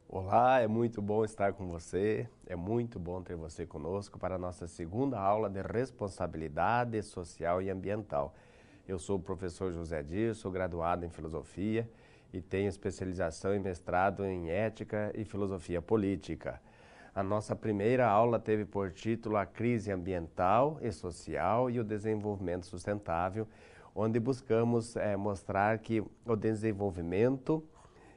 Olá, é muito bom estar com você, é muito bom ter você conosco para a nossa segunda aula de responsabilidade social e ambiental. Eu sou o professor José Dir, sou graduado em filosofia e tenho especialização e mestrado em ética e filosofia política. A nossa primeira aula teve por título a crise ambiental e social e o desenvolvimento sustentável, onde buscamos mostrar que o desenvolvimento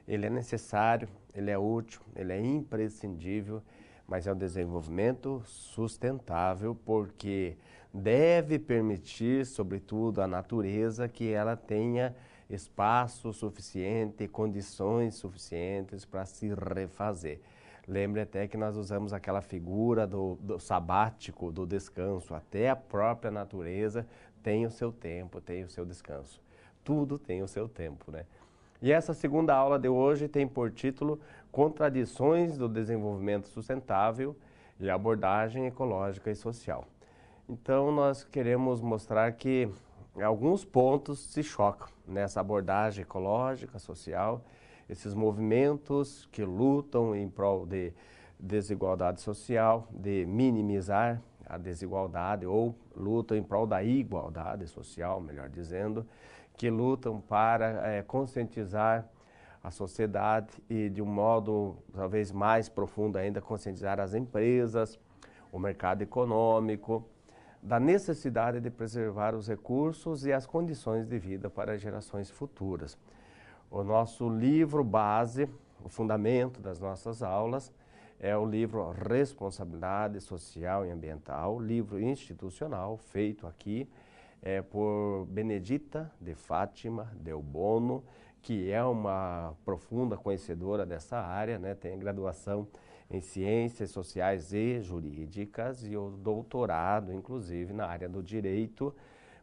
ele é necessário, ele é útil, ele é imprescindível, mas é um desenvolvimento sustentável porque deve permitir, sobretudo, à natureza que ela tenha espaço suficiente, condições suficientes para se refazer. Lembre até que nós usamos aquela figura do sabático, do descanso. Até a própria natureza tem o seu tempo, tem o seu descanso. Tudo tem o seu tempo, né? E essa segunda aula de hoje tem por título Contradições do Desenvolvimento Sustentável e Abordagem Ecológica e Social. Então, nós queremos mostrar que alguns pontos se chocam nessa abordagem ecológica, social, esses movimentos que lutam em prol de desigualdade social, de minimizar a desigualdade ou lutam em prol da igualdade social, melhor dizendo, que lutam para conscientizar a sociedade e, de um modo talvez mais profundo ainda, conscientizar as empresas, o mercado econômico, da necessidade de preservar os recursos e as condições de vida para as gerações futuras. O nosso livro base, o fundamento das nossas aulas, é o livro Responsabilidade Social e Ambiental, livro institucional feito aqui por Benedita de Fátima Del Bono, que é uma profunda conhecedora dessa área, né? Tem graduação em Ciências Sociais e Jurídicas e o doutorado, inclusive, na área do direito.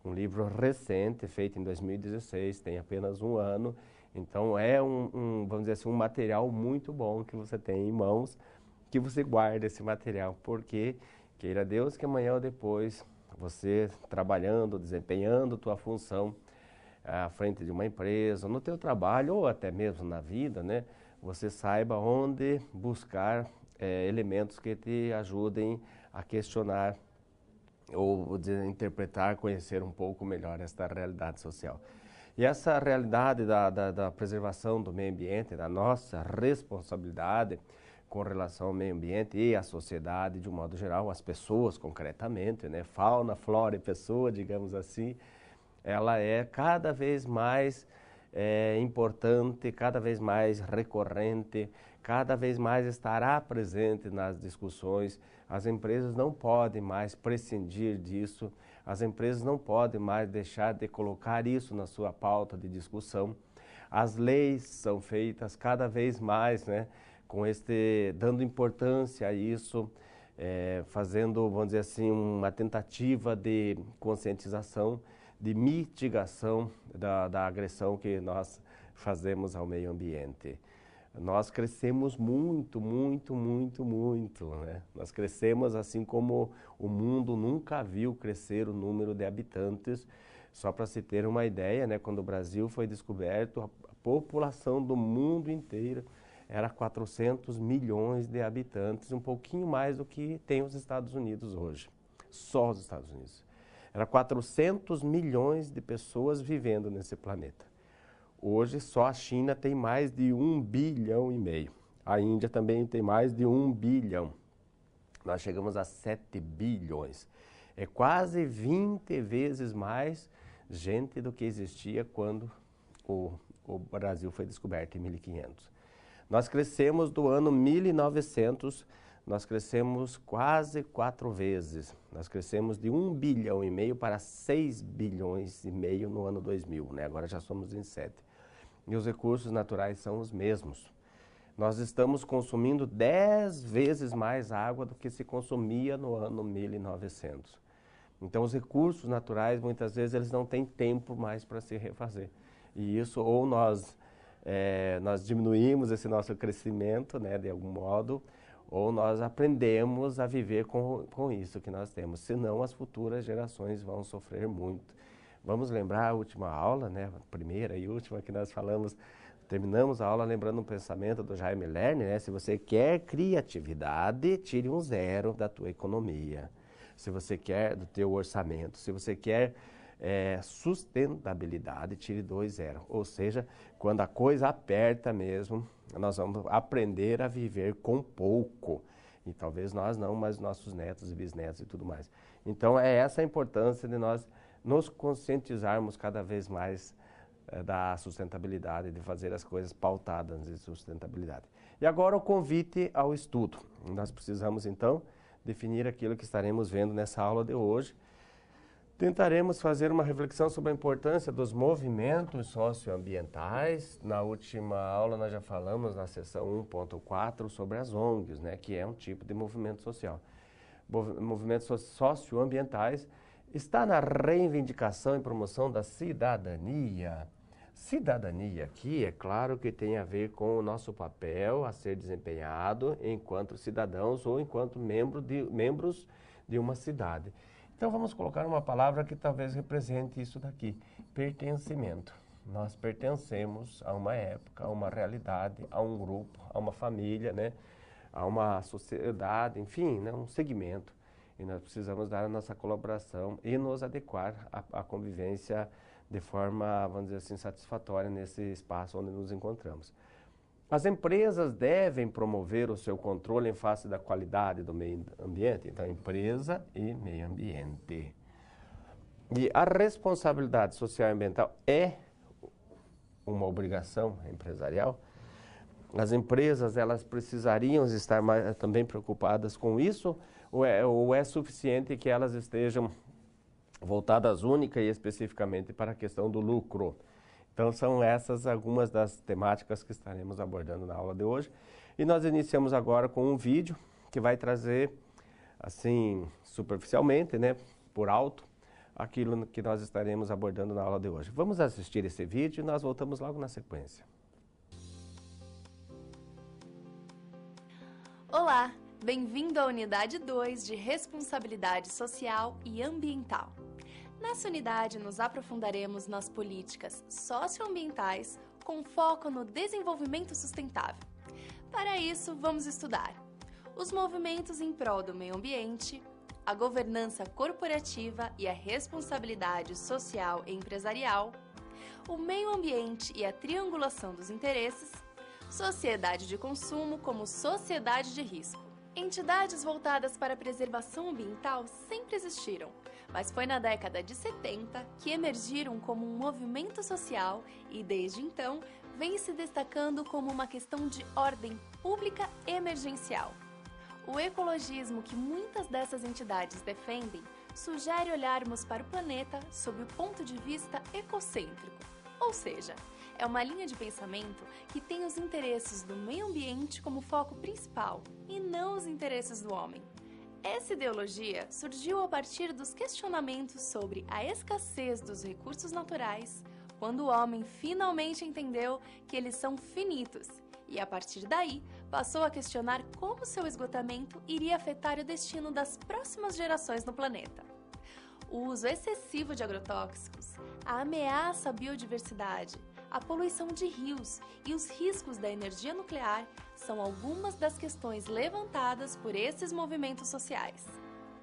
Um livro recente, feito em 2016, tem apenas um ano. Então, é vamos dizer assim, um material muito bom que você tem em mãos, que você guarda esse material, porque queira Deus que amanhã ou depois você trabalhando, desempenhando tua função à frente de uma empresa, no teu trabalho ou até mesmo na vida, né, você saiba onde buscar elementos que te ajudem a questionar ou interpretar, conhecer um pouco melhor esta realidade social. E essa realidade da preservação do meio ambiente, da nossa responsabilidade com relação ao meio ambiente e à sociedade de um modo geral, as pessoas concretamente, né, fauna, flora e pessoa, digamos assim, ela é cada vez mais importante, cada vez mais recorrente, cada vez mais estará presente nas discussões. As empresas não podem mais prescindir disso, as empresas não podem mais deixar de colocar isso na sua pauta de discussão. As leis são feitas cada vez mais, né, dando importância a isso, fazendo, vamos dizer assim, uma tentativa de conscientização, de mitigação da agressão que nós fazemos ao meio ambiente. Nós crescemos muito, né? Nós crescemos assim como o mundo nunca viu crescer o número de habitantes. Só para se ter uma ideia, né, quando o Brasil foi descoberto, a população do mundo inteiro era 400 milhões de habitantes, um pouquinho mais do que tem os Estados Unidos hoje. Só os Estados Unidos. Era 400 milhões de pessoas vivendo nesse planeta. Hoje, só a China tem mais de 1,5 bilhão. A Índia também tem mais de 1 bilhão. Nós chegamos a 7 bilhões. É quase 20 vezes mais gente do que existia quando o Brasil foi descoberto em 1500. Nós crescemos do ano 1900, nós crescemos quase 4 vezes. Nós crescemos de 1,5 bilhão para 6,5 bilhões no ano 2000, né? Agora já somos em 7. E os recursos naturais são os mesmos. Nós estamos consumindo 10 vezes mais água do que se consumia no ano 1900. Então, os recursos naturais, muitas vezes, eles não têm tempo mais para se refazer. E isso, ou nós diminuímos esse nosso crescimento, né, de algum modo, ou nós aprendemos a viver com isso que nós temos, senão as futuras gerações vão sofrer muito. Vamos lembrar a última aula, né, a primeira e última que nós falamos, terminamos a aula lembrando um pensamento do Jaime Lerner, né? Se você quer criatividade, tire um 0 da tua economia. Se você quer do teu orçamento, se você quer sustentabilidade, tire 2 0. Ou seja, quando a coisa aperta mesmo, nós vamos aprender a viver com pouco. E talvez nós não, mas nossos netos e bisnetos e tudo mais. Então é essa a importância de nós nos conscientizarmos cada vez mais da sustentabilidade, de fazer as coisas pautadas em sustentabilidade. E agora o convite ao estudo. Nós precisamos então definir aquilo que estaremos vendo nessa aula de hoje. Tentaremos fazer uma reflexão sobre a importância dos movimentos socioambientais. Na última aula nós já falamos na seção 1.4 sobre as ONGs, né, que é um tipo de movimento social. Movimentos socioambientais está na reivindicação e promoção da cidadania. Cidadania aqui, é claro que tem a ver com o nosso papel a ser desempenhado enquanto cidadãos ou enquanto membros de uma cidade. Então vamos colocar uma palavra que talvez represente isso daqui, pertencimento. Nós pertencemos a uma época, a uma realidade, a um grupo, a uma família, né? A uma sociedade, enfim, né? Um segmento. E nós precisamos dar a nossa colaboração e nos adequar à convivência de forma, vamos dizer assim, satisfatória nesse espaço onde nos encontramos. As empresas devem promover o seu controle em face da qualidade do meio ambiente. Então, empresa e meio ambiente. E a responsabilidade social e ambiental é uma obrigação empresarial. As empresas, elas precisariam estar também preocupadas com isso, ou é suficiente que elas estejam voltadas única e especificamente para a questão do lucro? Então são essas algumas das temáticas que estaremos abordando na aula de hoje. E nós iniciamos agora com um vídeo que vai trazer, assim, superficialmente, né, por alto, aquilo que nós estaremos abordando na aula de hoje. Vamos assistir esse vídeo e nós voltamos logo na sequência. Olá, bem-vindo à unidade 2 de Responsabilidade Social e Ambiental. Nessa unidade, nos aprofundaremos nas políticas socioambientais com foco no desenvolvimento sustentável. Para isso, vamos estudar os movimentos em prol do meio ambiente, a governança corporativa e a responsabilidade social e empresarial, o meio ambiente e a triangulação dos interesses, sociedade de consumo como sociedade de risco. Entidades voltadas para a preservação ambiental sempre existiram, mas foi na década de 70 que emergiram como um movimento social e, desde então, vem se destacando como uma questão de ordem pública emergencial. O ecologismo que muitas dessas entidades defendem sugere olharmos para o planeta sob o ponto de vista ecocêntrico, ou seja, é uma linha de pensamento que tem os interesses do meio ambiente como foco principal e não os interesses do homem. Essa ideologia surgiu a partir dos questionamentos sobre a escassez dos recursos naturais, quando o homem finalmente entendeu que eles são finitos e, a partir daí, passou a questionar como seu esgotamento iria afetar o destino das próximas gerações no planeta. O uso excessivo de agrotóxicos, a ameaça à biodiversidade, a poluição de rios e os riscos da energia nuclear são algumas das questões levantadas por esses movimentos sociais.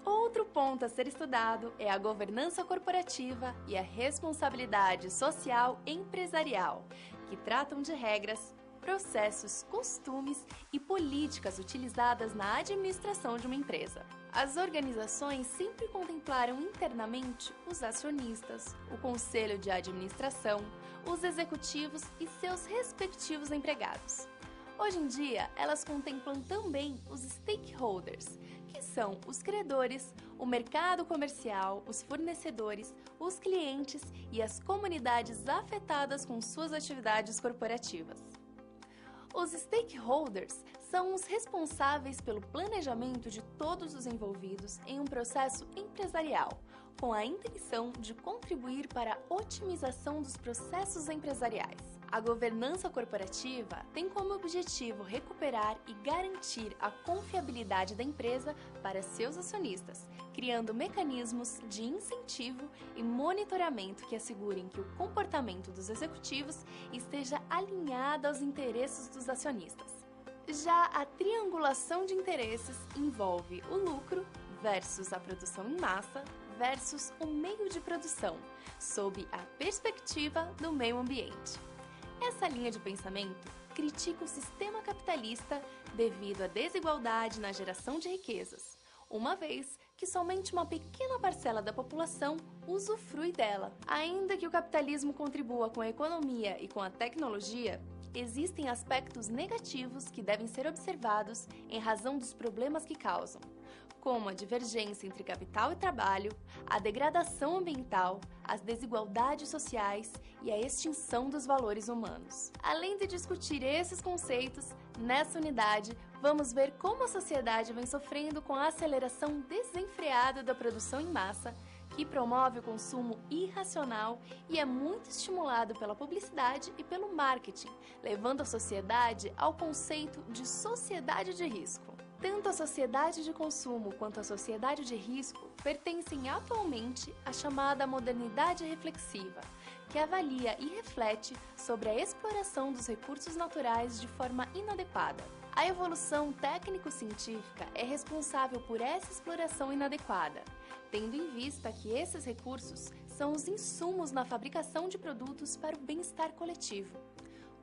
Outro ponto a ser estudado é a governança corporativa e a responsabilidade social empresarial, que tratam de regras, processos, costumes e políticas utilizadas na administração de uma empresa. As organizações sempre contemplaram internamente os acionistas, o conselho de administração, os executivos e seus respectivos empregados. Hoje em dia, elas contemplam também os stakeholders, que são os credores, o mercado comercial, os fornecedores, os clientes e as comunidades afetadas com suas atividades corporativas. Os stakeholders são os responsáveis pelo planejamento de todos os envolvidos em um processo empresarial, com a intenção de contribuir para a otimização dos processos empresariais. A governança corporativa tem como objetivo recuperar e garantir a confiabilidade da empresa para seus acionistas, criando mecanismos de incentivo e monitoramento que assegurem que o comportamento dos executivos esteja alinhado aos interesses dos acionistas. Já a triangulação de interesses envolve o lucro versus a produção em massa versus o meio de produção, sob a perspectiva do meio ambiente. Essa linha de pensamento critica o sistema capitalista devido à desigualdade na geração de riquezas, uma vez que somente uma pequena parcela da população usufrui dela. Ainda que o capitalismo contribua com a economia e com a tecnologia, existem aspectos negativos que devem ser observados em razão dos problemas que causam, como a divergência entre capital e trabalho, a degradação ambiental, as desigualdades sociais e a extinção dos valores humanos. Além de discutir esses conceitos, nessa unidade vamos ver como a sociedade vem sofrendo com a aceleração desenfreada da produção em massa, que promove o consumo irracional e é muito estimulado pela publicidade e pelo marketing, levando a sociedade ao conceito de sociedade de risco. Tanto a sociedade de consumo quanto a sociedade de risco pertencem atualmente à chamada modernidade reflexiva, que avalia e reflete sobre a exploração dos recursos naturais de forma inadequada. A evolução técnico-científica é responsável por essa exploração inadequada, tendo em vista que esses recursos são os insumos na fabricação de produtos para o bem-estar coletivo.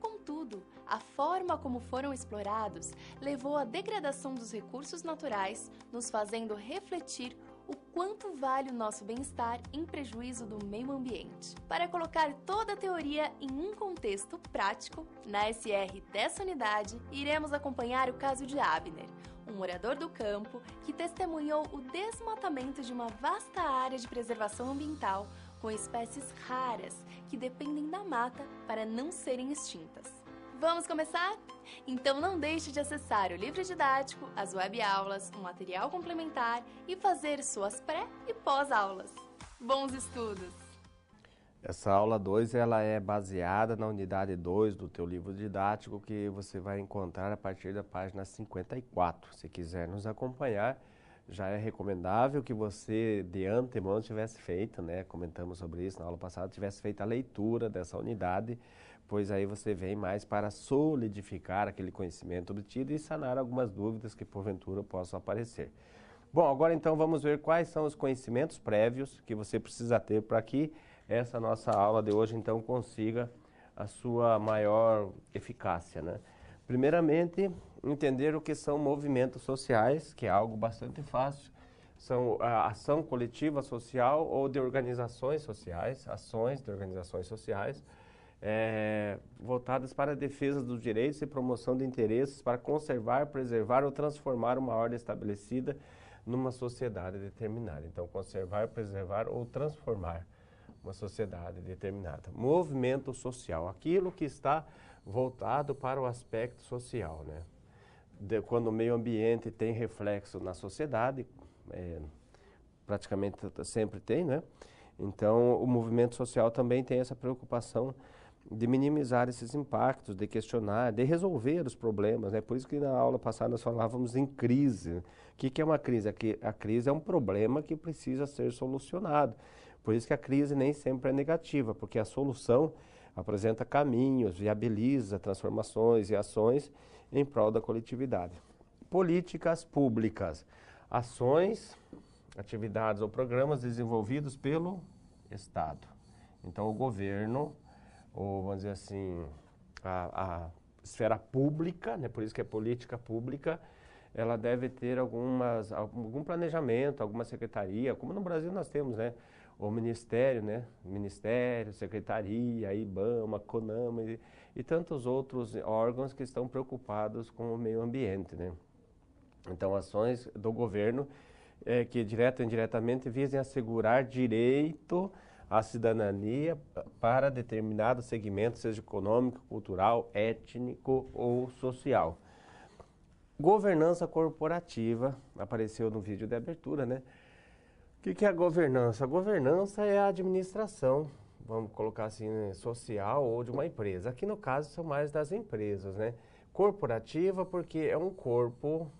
Contudo, a forma como foram explorados levou à degradação dos recursos naturais, nos fazendo refletir o quanto vale o nosso bem-estar em prejuízo do meio ambiente. Para colocar toda a teoria em um contexto prático, na SR dessa unidade, iremos acompanhar o caso de Abner, um morador do campo que testemunhou o desmatamento de uma vasta área de preservação ambiental com espécies raras que dependem da mata para não serem extintas. Vamos começar? Então não deixe de acessar o livro didático, as web-aulas, o material complementar e fazer suas pré- e pós-aulas. Bons estudos! Essa aula 2 ela é baseada na unidade 2 do teu livro didático que você vai encontrar a partir da página 54. Se quiser nos acompanhar, já é recomendável que você de antemão tivesse feito, né? Comentamos sobre isso na aula passada, tivesse feito a leitura dessa unidade, pois aí você vem mais para solidificar aquele conhecimento obtido e sanar algumas dúvidas que porventura possam aparecer. Bom, agora então vamos ver quais são os conhecimentos prévios que você precisa ter para que essa nossa aula de hoje então consiga a sua maior eficácia, né? Primeiramente, entender o que são movimentos sociais, que é algo bastante fácil. São a ação coletiva social ou de organizações sociais, ações de organizações sociais, voltadas para a defesa dos direitos e promoção de interesses para conservar, preservar ou transformar uma ordem estabelecida numa sociedade determinada. Então, conservar, preservar ou transformar uma sociedade determinada. Movimento social, aquilo que está voltado para o aspecto social, né? Quando o meio ambiente tem reflexo na sociedade, praticamente sempre tem, né? Então, o movimento social também tem essa preocupação de minimizar esses impactos, de questionar, de resolver os problemas, né? Por isso que na aula passada nós falávamos em crise. O que é uma crise? A crise é um problema que precisa ser solucionado. Por isso que a crise nem sempre é negativa, porque a solução apresenta caminhos, viabiliza transformações e ações em prol da coletividade. Políticas públicas, ações, atividades ou programas desenvolvidos pelo Estado. Então, o governo, ou vamos dizer assim, a esfera pública, né, por isso que é política pública, ela deve ter algum planejamento, alguma secretaria, como no Brasil nós temos, né? O Ministério, né? Ministério, Secretaria, IBAMA, CONAMA e tantos outros órgãos que estão preocupados com o meio ambiente, né? Então, ações do governo que direta ou indiretamente visem assegurar direito à cidadania para determinado segmento, seja econômico, cultural, étnico ou social. Governança corporativa, apareceu no vídeo de abertura, né? O que é a governança? A governança é a administração vamos colocar assim, né, social ou de uma empresa. Aqui no caso são mais das empresas, né? Corporativa porque é um corpo,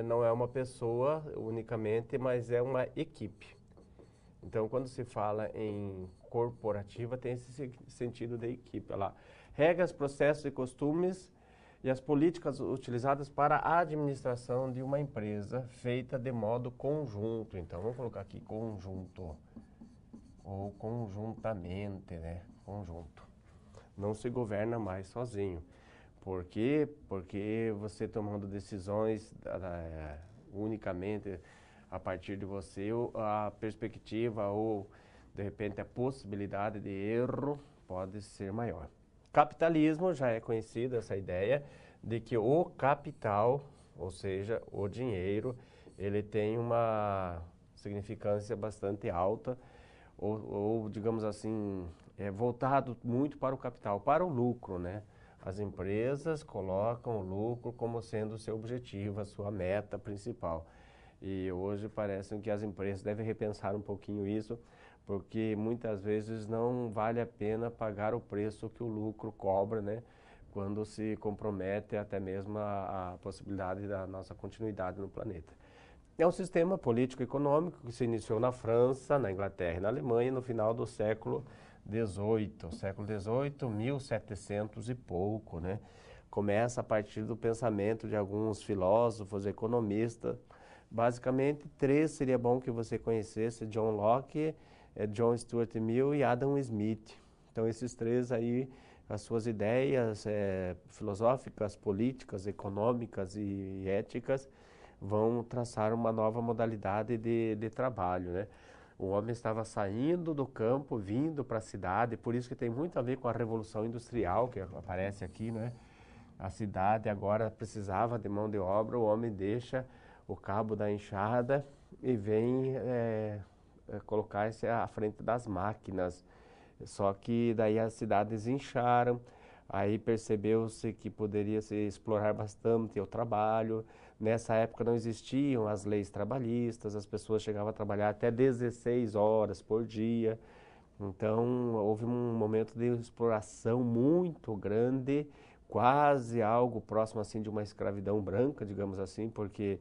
não é uma pessoa unicamente, mas é uma equipe. Então, quando se fala em corporativa, tem esse sentido de equipe. Olha lá. Regras, processos e costumes e as políticas utilizadas para a administração de uma empresa feita de modo conjunto. Então, vamos colocar aqui conjunto ou conjuntamente, né? Conjunto. Não se governa mais sozinho. Por quê? Porque você tomando decisões unicamente a partir de você, a perspectiva ou, de repente, a possibilidade de erro pode ser maior. Capitalismo, já é conhecida essa ideia de que o capital, ou seja, o dinheiro, ele tem uma significância bastante alta, ou digamos assim, voltado muito para o capital, para o lucro, né? As empresas colocam o lucro como sendo o seu objetivo, a sua meta principal. E hoje parece que as empresas devem repensar um pouquinho isso, porque muitas vezes não vale a pena pagar o preço que o lucro cobra, né? Quando se compromete até mesmo a possibilidade da nossa continuidade no planeta. É um sistema político-econômico que se iniciou na França, na Inglaterra e na Alemanha no final do século XVIII, 1700 e pouco, né? Começa a partir do pensamento de alguns filósofos, economistas. Basicamente, três seria bom que você conhecesse: John Locke, John Stuart Mill e Adam Smith. Então, esses três aí, as suas ideias filosóficas, políticas, econômicas e éticas vão traçar uma nova modalidade de trabalho, né? O homem estava saindo do campo, vindo para a cidade, por isso que tem muito a ver com a Revolução Industrial, que aparece aqui, né? A cidade agora precisava de mão de obra, o homem deixa o cabo da enxada e vem colocar-se à frente das máquinas. Só que daí as cidades incharam, aí percebeu-se que poderia se explorar bastante o trabalho. Nessa época não existiam as leis trabalhistas, as pessoas chegavam a trabalhar até 16 horas por dia. Então houve um momento de exploração muito grande, quase algo próximo assim de uma escravidão branca, digamos assim, porque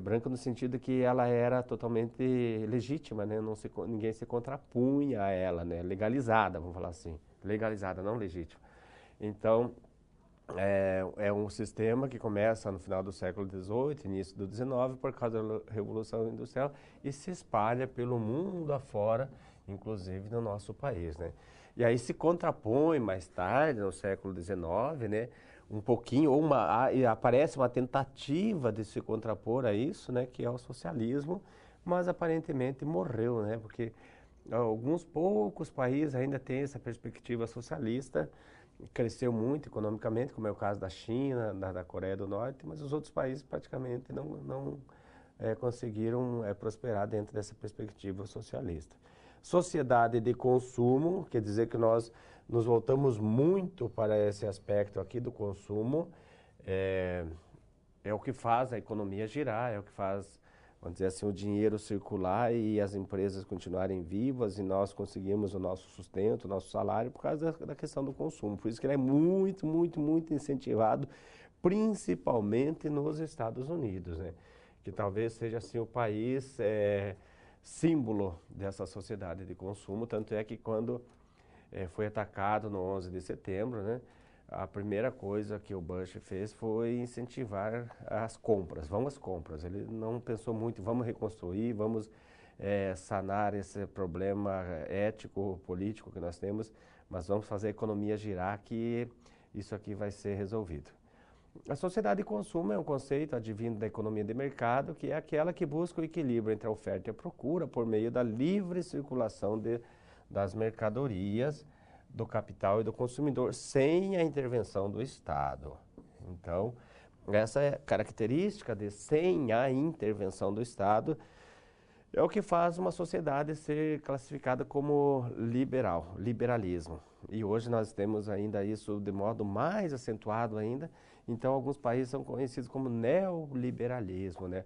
branca no sentido que ela era totalmente legítima, né? Ninguém se contrapunha a ela, né? Legalizada, vamos falar assim. Legalizada, não legítima. Então, é um sistema que começa no final do século XVIII, início do XIX, por causa da Revolução Industrial, e se espalha pelo mundo afora, inclusive no nosso país, né? E aí se contrapõe mais tarde, no século XIX, né? Um pouquinho, e aparece uma tentativa de se contrapor a isso, né? Que é o socialismo, mas aparentemente morreu, né? Porque alguns poucos países ainda têm essa perspectiva socialista, cresceu muito economicamente, como é o caso da China, da Coreia do Norte, mas os outros países praticamente não conseguiram prosperar dentro dessa perspectiva socialista. Sociedade de consumo, quer dizer que nós nos voltamos muito para esse aspecto aqui do consumo, é o que faz a economia girar, é o que faz, vamos dizer assim, o dinheiro circular e as empresas continuarem vivas e nós conseguimos o nosso sustento, o nosso salário por causa da questão do consumo. Por isso que ele é muito, muito, muito incentivado, principalmente nos Estados Unidos, né? Que talvez seja assim o país símbolo dessa sociedade de consumo, tanto é que quando foi atacado no 11 de setembro, né? A primeira coisa que o Bush fez foi incentivar as compras, vamos às compras. Ele não pensou muito, vamos reconstruir, vamos sanar esse problema ético, político que nós temos, mas vamos fazer a economia girar que isso aqui vai ser resolvido. A sociedade de consumo é um conceito advindo da economia de mercado, que é aquela que busca o equilíbrio entre a oferta e a procura por meio da livre circulação das mercadorias, do capital e do consumidor, sem a intervenção do Estado. Então, essa é a característica de sem a intervenção do Estado, é o que faz uma sociedade ser classificada como liberalismo. E hoje nós temos ainda isso de modo mais acentuado ainda, então alguns países são conhecidos como neoliberalismo, né?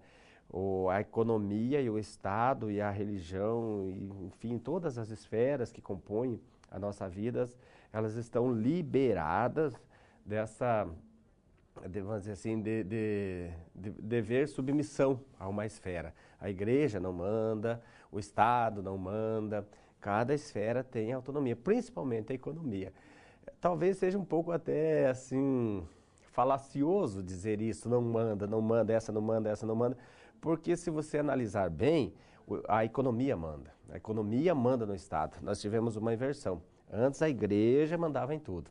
A economia e o Estado e a religião, e, enfim, todas as esferas que compõem a nossa vida, elas estão liberadas dessa, vamos dizer assim, de dever submissão a uma esfera. A igreja não manda, o Estado não manda, cada esfera tem autonomia, principalmente a economia. Talvez seja um pouco até assim falacioso dizer isso, não manda, essa não manda, essa não manda, porque se você analisar bem, a economia manda no Estado. Nós tivemos uma inversão. Antes a igreja mandava em tudo.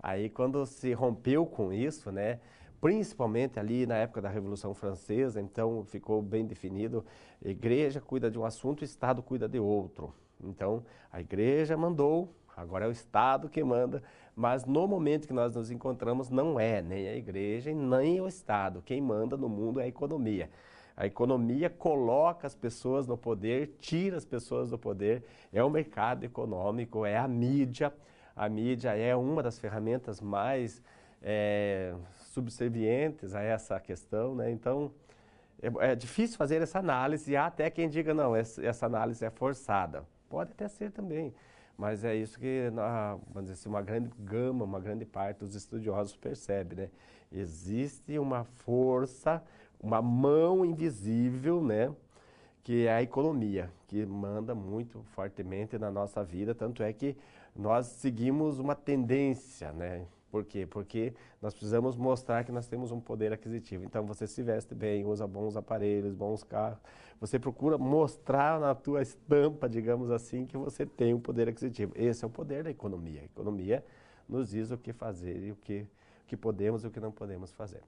Aí quando se rompeu com isso, né, principalmente ali na época da Revolução Francesa, então ficou bem definido, a igreja cuida de um assunto, o Estado cuida de outro. Então a igreja mandou, agora é o Estado que manda, mas no momento que nós nos encontramos não é nem a igreja nem o Estado. Quem manda no mundo é a economia. A economia coloca as pessoas no poder, tira as pessoas do poder, é o mercado econômico, é a mídia. A mídia é uma das ferramentas mais subservientes a essa questão, né? Então, é difícil fazer essa análise, e há até quem diga, não, essa análise é forçada. Pode até ser também, mas é isso que, vamos dizer assim, uma grande gama, uma grande parte dos estudiosos percebe, né? Existe uma força, uma mão invisível, né? Que é a economia, que manda muito fortemente na nossa vida, tanto é que nós seguimos uma tendência, né? Por quê? Porque nós precisamos mostrar que nós temos um poder aquisitivo. Então, você se veste bem, usa bons aparelhos, bons carros. Você procura mostrar na tua estampa, digamos assim, que você tem um poder aquisitivo. Esse é o poder da economia. A economia nos diz o que fazer e o que podemos e o que não podemos fazer.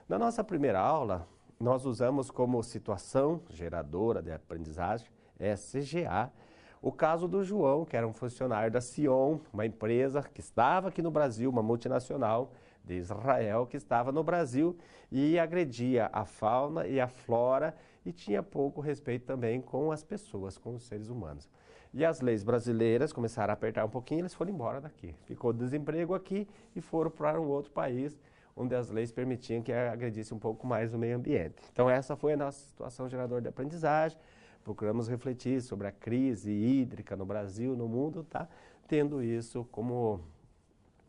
Na nossa primeira aula, nós usamos como situação geradora de aprendizagem, SGA, o caso do João, que era um funcionário da Sion, uma empresa que estava aqui no Brasil, uma multinacional de Israel, que estava no Brasil e agredia a fauna e a flora e tinha pouco respeito também com as pessoas, com os seres humanos. E as leis brasileiras começaram a apertar um pouquinho e eles foram embora daqui. Ficou desemprego aqui e foram para um outro país, onde as leis permitiam que agredisse um pouco mais o meio ambiente. Então essa foi a nossa situação geradora de aprendizagem. Procuramos refletir sobre a crise hídrica no Brasil, no mundo, tá tendo isso como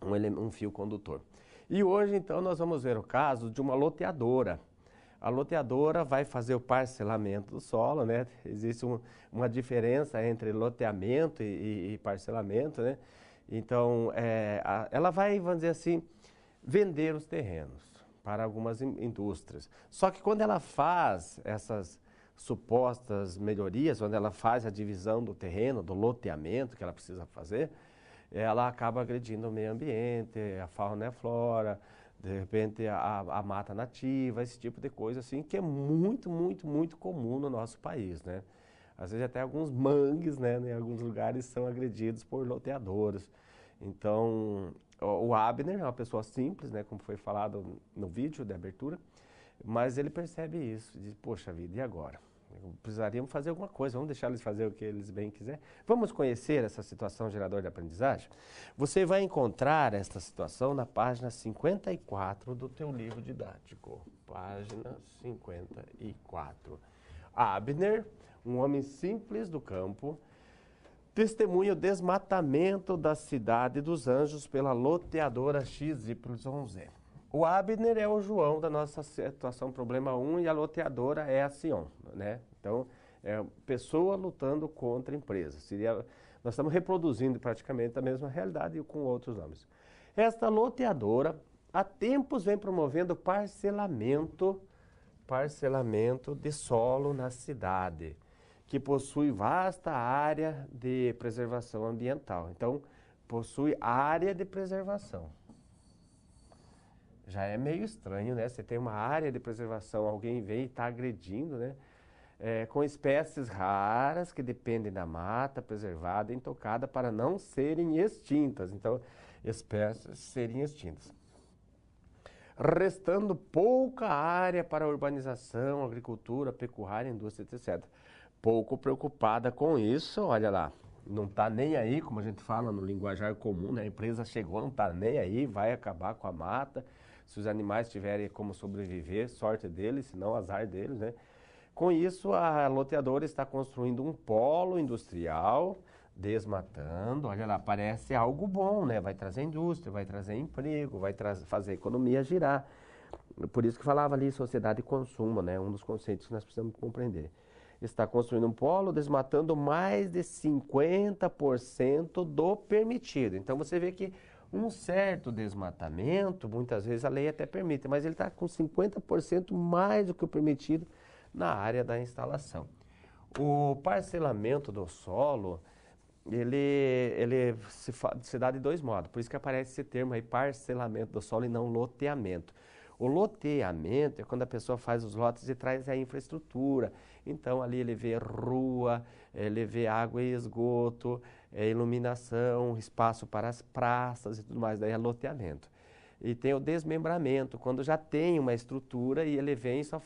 um fio condutor. E hoje, então, nós vamos ver o caso de uma loteadora. A loteadora vai fazer o parcelamento do solo, né? Existe uma diferença entre loteamento e parcelamento, né? Então, ela vai, vamos dizer assim, vender os terrenos para algumas indústrias. Só que quando ela faz essas supostas melhorias, quando ela faz a divisão do terreno, do loteamento que ela precisa fazer, ela acaba agredindo o meio ambiente, a fauna e a flora, de repente a mata nativa, esse tipo de coisa assim, que é muito, muito, muito comum no nosso país, né? Às vezes até alguns mangues, né, em alguns lugares são agredidos por loteadores. Então, o Abner é uma pessoa simples, né, como foi falado no vídeo de abertura, mas ele percebe isso, diz, poxa vida, e agora? Precisaríamos fazer alguma coisa, vamos deixar eles fazer o que eles bem quiserem. Vamos conhecer essa situação geradora de aprendizagem? Você vai encontrar esta situação na página 54 do teu livro didático. Página 54. Abner, um homem simples do campo, testemunha o desmatamento da cidade dos Anjos pela loteadora XYZ. O Abner é o João da nossa situação problema 1 e a loteadora é a Sion, né? Então, é pessoa lutando contra a empresa. Nós estamos reproduzindo praticamente a mesma realidade com outros nomes. Esta loteadora, há tempos vem promovendo parcelamento de solo na cidade, que possui vasta área de preservação ambiental. Então, possui área de preservação. Já é meio estranho, né? Você tem uma área de preservação, alguém vem e está agredindo, né? Com espécies raras que dependem da mata preservada, intocada, para não serem extintas. Então, espécies serem extintas. Restando pouca área para a urbanização, agricultura, pecuária, indústria, etc. Pouco preocupada com isso, olha lá. Não está nem aí, como a gente fala no linguajar comum, né? A empresa chegou, não está nem aí, vai acabar com a mata. Se os animais tiverem como sobreviver, sorte deles, senão azar deles, né? Com isso, a loteadora está construindo um polo industrial Desmatando, olha lá, parece algo bom, né? Vai trazer indústria, vai trazer emprego, vai fazer a economia girar. Por isso que falava ali sociedade e consumo, né? Um dos conceitos que nós precisamos compreender. Está construindo um polo, desmatando mais de 50% do permitido. Então você vê que um certo desmatamento, muitas vezes a lei até permite, mas ele está com 50% mais do que o permitido na área da instalação. O parcelamento do solo, ele se dá de dois modos, por isso que aparece esse termo aí, parcelamento do solo e não loteamento. O loteamento é quando a pessoa faz os lotes e traz a infraestrutura. Então, ali ele vê rua, ele vê água e esgoto, iluminação, espaço para as praças e tudo mais, daí é loteamento. E tem o desmembramento, quando já tem uma estrutura e ele vem e só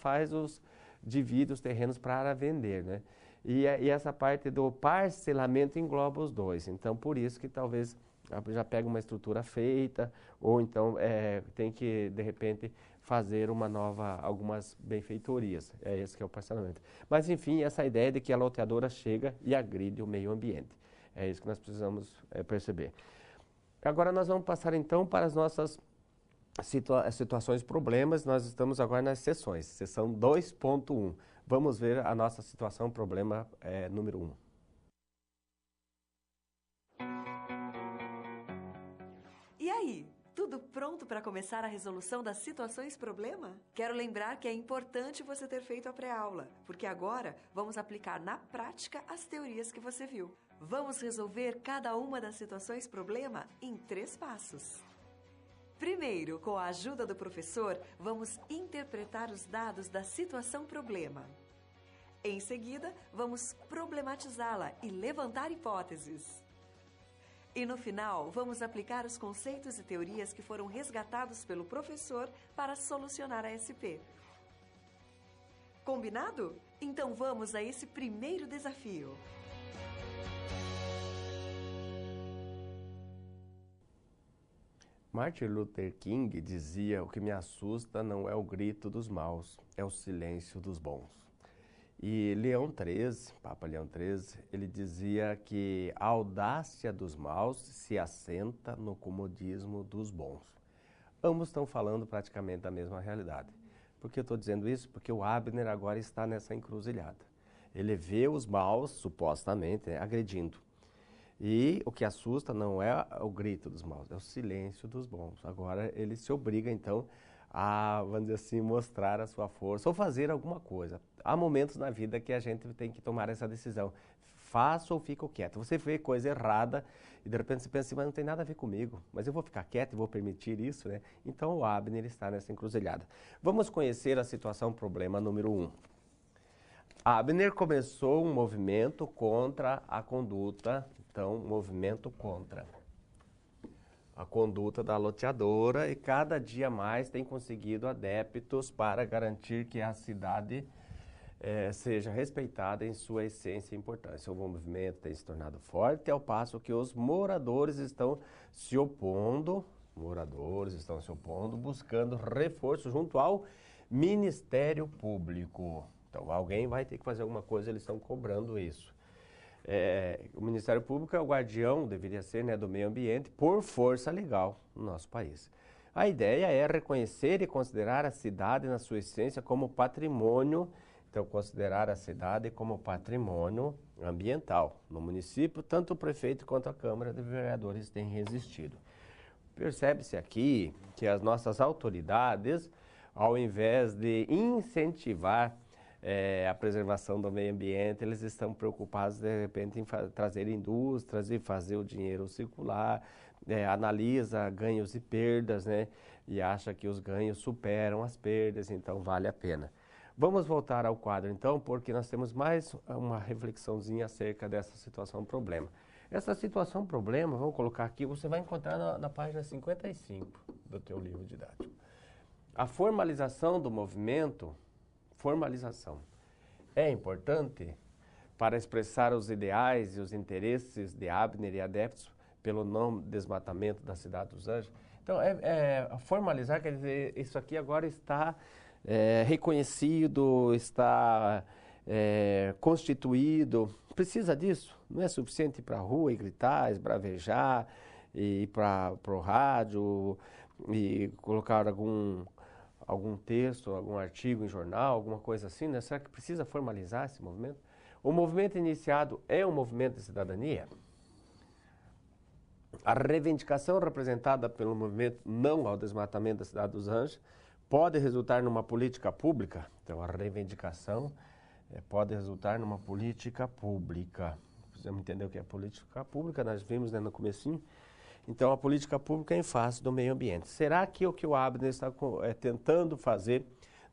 divide os terrenos para vender, né? E essa parte do parcelamento engloba os dois. Então, por isso que talvez já pega uma estrutura feita, ou então tem que, de repente, fazer algumas benfeitorias. É esse que é o parcelamento. Mas, enfim, essa ideia de que a loteadora chega e agride o meio ambiente. É isso que nós precisamos perceber. Agora nós vamos passar, então, para as nossas situações problemas. Nós estamos agora nas seções, seção 2.1. Vamos ver a nossa situação problema número 1. E aí, tudo pronto para começar a resolução das situações problema? Quero lembrar que é importante você ter feito a pré-aula, porque agora vamos aplicar na prática as teorias que você viu. Vamos resolver cada uma das situações problema em 3 passos. Primeiro, com a ajuda do professor, vamos interpretar os dados da situação problema. Em seguida, vamos problematizá-la e levantar hipóteses. E no final, vamos aplicar os conceitos e teorias que foram resgatados pelo professor para solucionar a SP. Combinado? Então vamos a esse primeiro desafio. Martin Luther King dizia: o que me assusta não é o grito dos maus, é o silêncio dos bons. E Papa Leão XIII, ele dizia que a audácia dos maus se assenta no comodismo dos bons. Ambos estão falando praticamente da mesma realidade. Por que eu estou dizendo isso? Porque o Abner agora está nessa encruzilhada. Ele vê os maus, supostamente, agredindo. E o que assusta não é o grito dos maus, é o silêncio dos bons. Agora ele se obriga, então, a, vamos dizer assim, mostrar a sua força ou fazer alguma coisa. Há momentos na vida que a gente tem que tomar essa decisão. Faço ou fico quieto. Você vê coisa errada e de repente você pensa assim, mas não tem nada a ver comigo. Mas eu vou ficar quieto e vou permitir isso, né? Então o Abner está nessa encruzilhada. Vamos conhecer a situação problema número 1. Abner começou um movimento contra a conduta, então, movimento contra a conduta da loteadora, e cada dia mais tem conseguido adeptos para garantir que a cidade seja respeitada em sua essência e importância. O movimento tem se tornado forte, ao passo que os moradores estão se opondo, buscando reforço junto ao Ministério Público. Então, alguém vai ter que fazer alguma coisa, eles estão cobrando isso. O Ministério Público é o guardião, deveria ser, né, do meio ambiente, por força legal no nosso país. A ideia é reconhecer e considerar a cidade na sua essência como patrimônio, então considerar a cidade como patrimônio ambiental. No município, tanto o prefeito quanto a Câmara de Vereadores têm resistido. Percebe-se aqui que as nossas autoridades, ao invés de incentivar a preservação do meio ambiente, eles estão preocupados, de repente, em trazer indústrias e fazer o dinheiro circular, analisa ganhos e perdas, né? E acha que os ganhos superam as perdas, então vale a pena. Vamos voltar ao quadro, então, porque nós temos mais uma reflexãozinha acerca dessa situação problema. Essa situação problema, vamos colocar aqui, você vai encontrar na página 55 do teu livro didático. A formalização do movimento, é importante para expressar os ideais e os interesses de Abner e adeptos pelo não desmatamento da cidade dos Anjos. Então, formalizar quer dizer, isso aqui agora está reconhecido, está constituído. Precisa disso? Não é suficiente ir para a rua e gritar, esbravejar, e ir para o rádio e colocar algum texto, algum artigo em jornal, alguma coisa assim, né? Será que precisa formalizar esse movimento? O movimento iniciado é um movimento de cidadania? A reivindicação representada pelo movimento não ao desmatamento da Cidade dos Anjos pode resultar numa política pública? Então, a reivindicação pode resultar numa política pública. Precisamos entender o que é política pública, nós vimos, né, no comecinho. Então, a política pública é em face do meio ambiente. Será que o que o Abner está tentando fazer,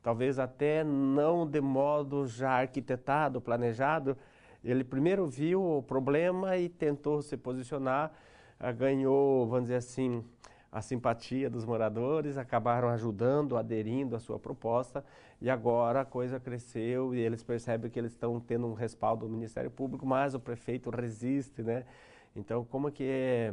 talvez até não de modo já arquitetado, planejado, ele primeiro viu o problema e tentou se posicionar, ganhou, vamos dizer assim, a simpatia dos moradores, acabaram ajudando, aderindo à sua proposta, e agora a coisa cresceu e eles percebem que eles estão tendo um respaldo do Ministério Público, mas o prefeito resiste, né? Então, como que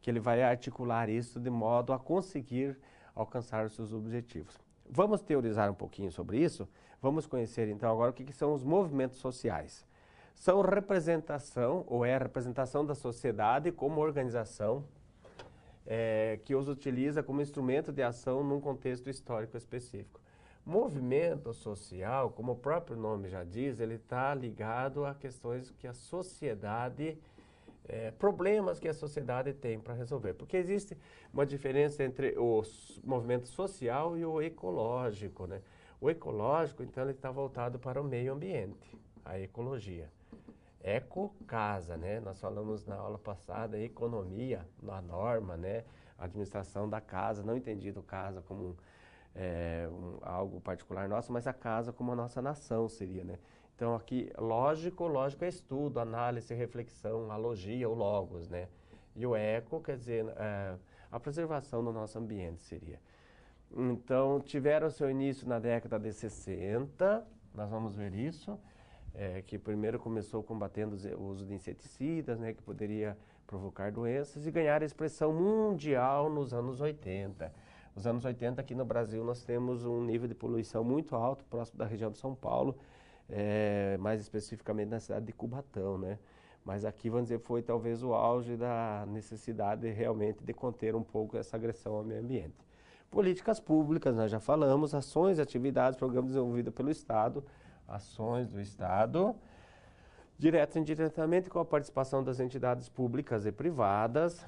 ele vai articular isso de modo a conseguir alcançar os seus objetivos? Vamos teorizar um pouquinho sobre isso? Vamos conhecer então agora o que são os movimentos sociais. São representação, ou é a representação da sociedade como organização, que os utiliza como instrumento de ação num contexto histórico específico. Movimento social, como o próprio nome já diz, ele está ligado a questões que a sociedade, problemas que a sociedade tem para resolver. Porque existe uma diferença entre o movimento social e o ecológico, né? O ecológico, então, ele está voltado para o meio ambiente, a ecologia. Eco, casa, né? Nós falamos na aula passada, economia, na norma, né? Administração da casa, não entendido casa como algo particular nosso, mas a casa como a nossa nação seria, né? Então aqui, lógico é estudo, análise, reflexão, a logia, o logos, né? E o eco, quer dizer, a preservação do nosso ambiente seria. Então, tiveram seu início na década de 60, nós vamos ver isso, que primeiro começou combatendo o uso de inseticidas, né, que poderia provocar doenças, e ganhar expressão mundial nos anos 80. Nos anos 80, aqui no Brasil, nós temos um nível de poluição muito alto, próximo da região de São Paulo, mais especificamente na cidade de Cubatão, né? Mas aqui, vamos dizer, foi talvez o auge da necessidade realmente de conter um pouco essa agressão ao meio ambiente. Políticas públicas, nós já falamos, ações, atividades, programas desenvolvidos pelo Estado, ações do Estado, direta e indiretamente com a participação das entidades públicas e privadas,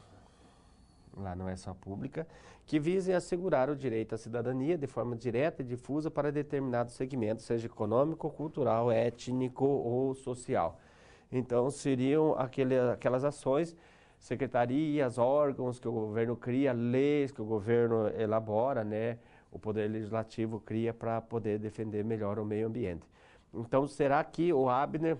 lá não é só pública, que visem assegurar o direito à cidadania de forma direta e difusa para determinados segmentos, seja econômico, cultural, étnico ou social. Então, seriam aquelas ações, secretarias, órgãos que o governo cria, leis que o governo elabora, né? O Poder Legislativo cria para poder defender melhor o meio ambiente. Então, será que o Abner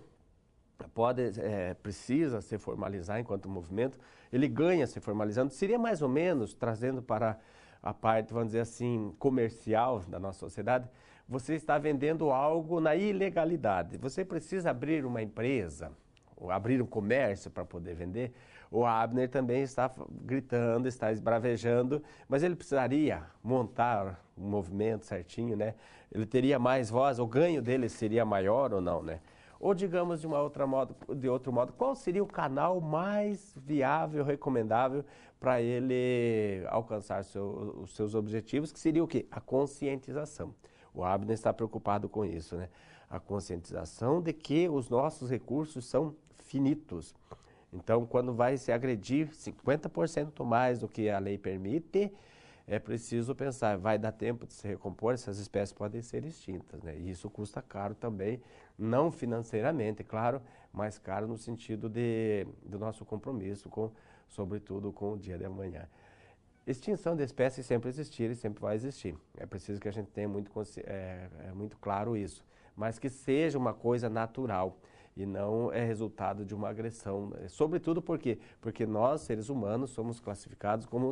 precisa se formalizar enquanto movimento? Ele ganha se formalizando? Seria mais ou menos, trazendo para a parte, vamos dizer assim, comercial da nossa sociedade, você está vendendo algo na ilegalidade. Você precisa abrir uma empresa, ou abrir um comércio para poder vender. O Abner também está gritando, está esbravejando, mas ele precisaria montar um movimento certinho, né? Ele teria mais voz, o ganho dele seria maior ou não, né? Ou digamos de outro modo, qual seria o canal mais viável, recomendável para ele alcançar os seus objetivos, que seria o quê? A conscientização. O Abner está preocupado com isso, né? A conscientização de que os nossos recursos são finitos. Então, quando vai se agredir 50% mais do que a lei permite, é preciso pensar, vai dar tempo de se recompor, essas espécies podem ser extintas, né? E isso custa caro também, não financeiramente, claro, mas caro no sentido do nosso compromisso, sobretudo com o dia de amanhã. Extinção de espécies sempre existir e sempre vai existir. É preciso que a gente tenha muito claro isso, mas que seja uma coisa natural e não é resultado de uma agressão. Sobretudo porque nós, seres humanos, somos classificados como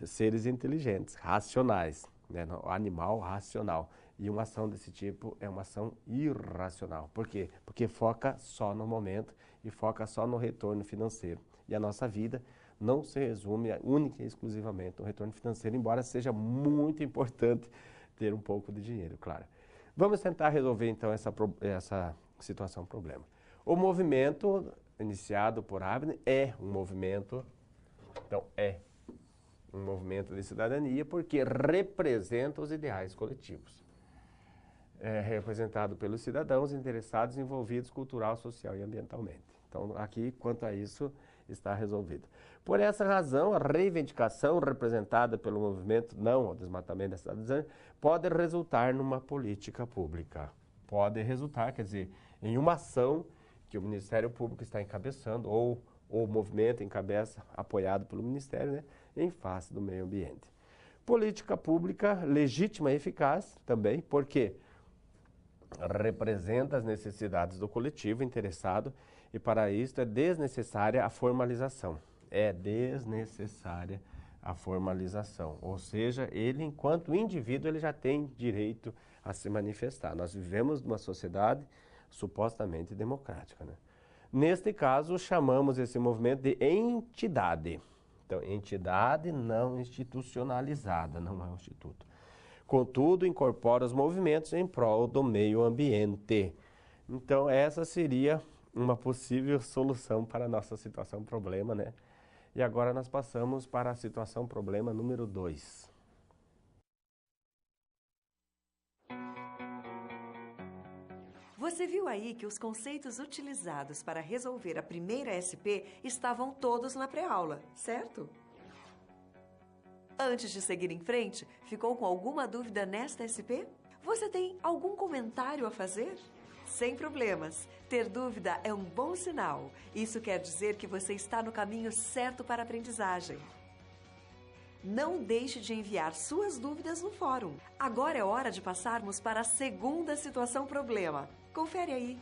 seres inteligentes, racionais, né? O animal racional. E uma ação desse tipo é uma ação irracional. Por quê? Porque foca só no momento e foca só no retorno financeiro. E a nossa vida não se resume única e exclusivamente no retorno financeiro, embora seja muito importante ter um pouco de dinheiro, claro. Vamos tentar resolver, então, essa situação, problema. O movimento iniciado por Abner é um movimento, então, um movimento de cidadania porque representa os ideais coletivos. É representado pelos cidadãos interessados, envolvidos cultural, social e ambientalmente. Então, aqui, quanto a isso, está resolvido. Por essa razão, a reivindicação representada pelo movimento não ao desmatamento da cidade dos Anjos pode resultar numa política pública. Pode resultar, quer dizer, em uma ação que o Ministério Público está encabeçando, ou o movimento encabeça, apoiado pelo Ministério, né, em face do meio ambiente. Política pública legítima e eficaz também, porque representa as necessidades do coletivo interessado e para isso é desnecessária a formalização. É desnecessária a formalização, ou seja, ele enquanto indivíduo ele já tem direito a se manifestar. Nós vivemos numa sociedade supostamente democrática, né? Neste caso, chamamos esse movimento de entidade. Então, entidade não institucionalizada, não é um instituto. Contudo, incorpora os movimentos em prol do meio ambiente. Então, essa seria uma possível solução para a nossa situação problema, né? E agora nós passamos para a situação problema número 2. Você viu aí que os conceitos utilizados para resolver a primeira SP estavam todos na pré-aula, certo? Antes de seguir em frente, ficou com alguma dúvida nesta SP? Você tem algum comentário a fazer? Sem problemas. Ter dúvida é um bom sinal. Isso quer dizer que você está no caminho certo para a aprendizagem. Não deixe de enviar suas dúvidas no fórum. Agora é hora de passarmos para a segunda situação problema. Confere aí.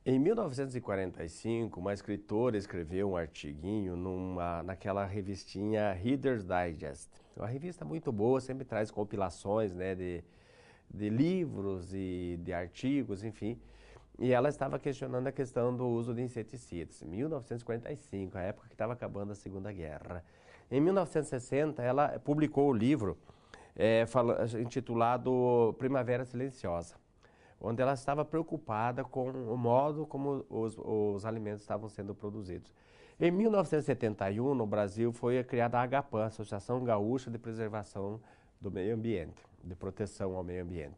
Em 1945, uma escritora escreveu um artiguinho naquela revistinha Reader's Digest. Uma revista muito boa, sempre traz compilações, né, de livros e de artigos, enfim. E ela estava questionando a questão do uso de inseticidas. Em 1945, a época que estava acabando a Segunda Guerra. Em 1960, ela publicou o livro intitulado Primavera Silenciosa, onde ela estava preocupada com o modo como os alimentos estavam sendo produzidos. Em 1971, no Brasil, foi criada a AGAPAN, Associação Gaúcha de Preservação do Meio Ambiente, de Proteção ao Meio Ambiente.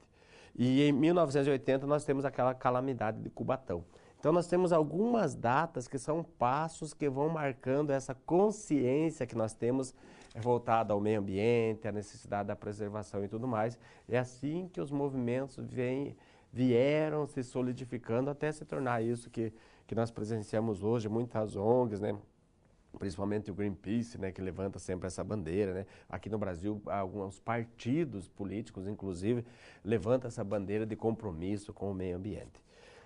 E em 1980, nós temos aquela calamidade de Cubatão. Então, nós temos algumas datas que são passos que vão marcando essa consciência que nós temos voltada ao meio ambiente, à necessidade da preservação e tudo mais. É assim que os movimentos vieram se solidificando até se tornar isso que nós presenciamos hoje, muitas ONGs, né? Principalmente o Greenpeace, né, que levanta sempre essa bandeira, né? Aqui no Brasil, alguns partidos políticos, inclusive, levantam essa bandeira de compromisso com o meio ambiente.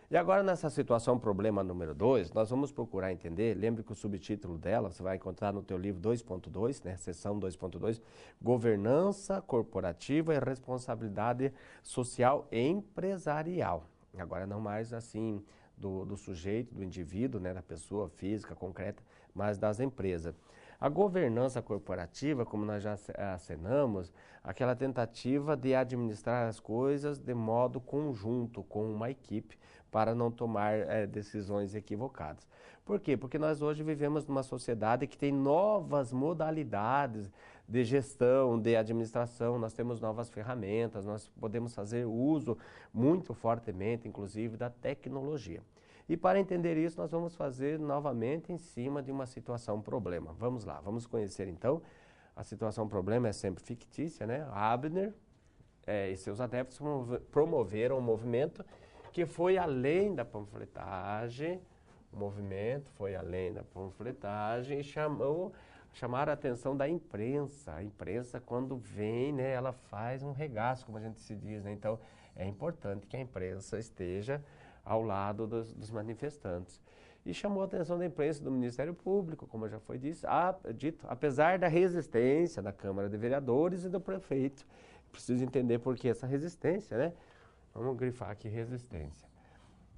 E agora, nessa situação problema número 2, nós vamos procurar entender, lembre que o subtítulo dela, você vai encontrar no teu livro 2.2, né, seção 2.2, Governança Corporativa e Responsabilidade Social Empresarial. Agora, não mais assim do sujeito, do indivíduo, né, da pessoa física, concreta, mas das empresas. A governança corporativa, como nós já acenamos, aquela tentativa de administrar as coisas de modo conjunto, com uma equipe, para não tomar decisões equivocadas. Por quê? Porque nós hoje vivemos numa sociedade que tem novas modalidades de gestão, de administração, nós temos novas ferramentas, nós podemos fazer uso muito fortemente, inclusive, da tecnologia. E para entender isso, nós vamos fazer novamente em cima de uma situação problema. Vamos lá, vamos conhecer então. A situação problema é sempre fictícia, né? Abner e seus adeptos promoveram um movimento que foi além da panfletagem, o movimento foi além da panfletagem e chamaram a atenção da imprensa. A imprensa, quando vem, né, ela faz um regaço, como a gente se diz, né? Então, é importante que a imprensa esteja ao lado dos manifestantes. E chamou a atenção da imprensa, do Ministério Público, como já foi dito, apesar da resistência da Câmara de Vereadores e do prefeito. Preciso entender por que essa resistência, né? Vamos grifar aqui resistência.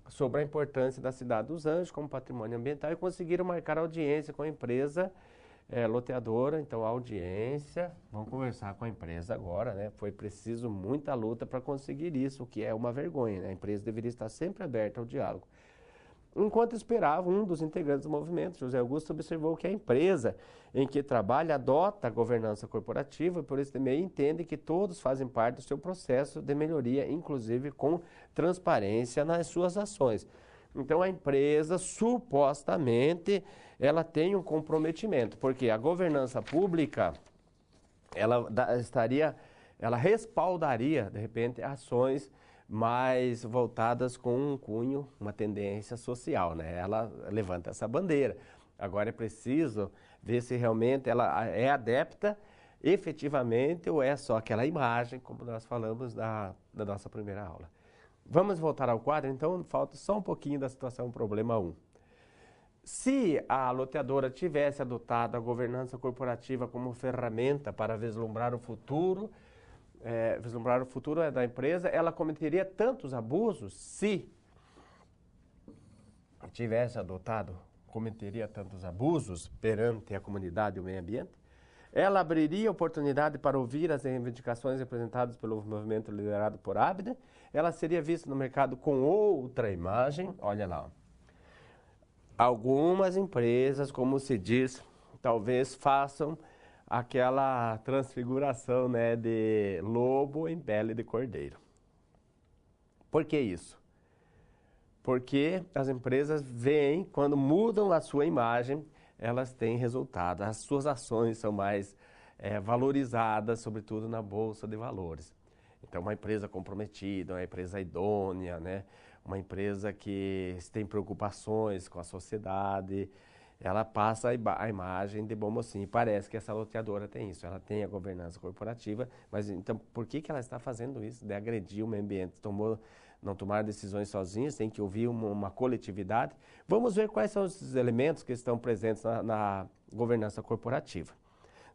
Sobre a importância da Cidade dos Anjos como patrimônio ambiental e conseguiram marcar audiência com a empresa loteadora, então audiência, vamos conversar com a empresa agora, né? Foi preciso muita luta para conseguir isso, o que é uma vergonha, né? A empresa deveria estar sempre aberta ao diálogo. Enquanto esperava, um dos integrantes do movimento, José Augusto, observou que a empresa em que trabalha adota a governança corporativa, por isso também entende que todos fazem parte do seu processo de melhoria, inclusive com transparência nas suas ações. Então a empresa, supostamente, ela tem um comprometimento, porque a governança pública, ela respaldaria, de repente, ações mais voltadas com um cunho, uma tendência social, né? Ela levanta essa bandeira. Agora é preciso ver se realmente ela é adepta efetivamente ou é só aquela imagem, como nós falamos da nossa primeira aula. Vamos voltar ao quadro, então falta só um pouquinho da situação problema 1. Se a loteadora tivesse adotado a governança corporativa como ferramenta para vislumbrar o futuro da empresa, ela cometeria tantos abusos, se tivesse adotado, cometeria tantos abusos perante a comunidade e o meio ambiente. Ela abriria oportunidade para ouvir as reivindicações representadas pelo movimento liderado por Abner. Ela seria vista no mercado com outra imagem. Olha lá. Algumas empresas, como se diz, talvez façam aquela transfiguração, né, de lobo em pele de cordeiro. Por que isso? Porque as empresas veem, quando mudam a sua imagem, elas têm resultado. As suas ações são mais valorizadas, sobretudo na Bolsa de Valores. Então, uma empresa comprometida, uma empresa idônea, né? Uma empresa que tem preocupações com a sociedade, ela passa a imagem de bom mocinho. E parece que essa loteadora tem isso, ela tem a governança corporativa, mas então por que ela está fazendo isso? De agredir o meio ambiente, não tomar decisões sozinhos, tem que ouvir uma coletividade. Vamos ver quais são os elementos que estão presentes na governança corporativa.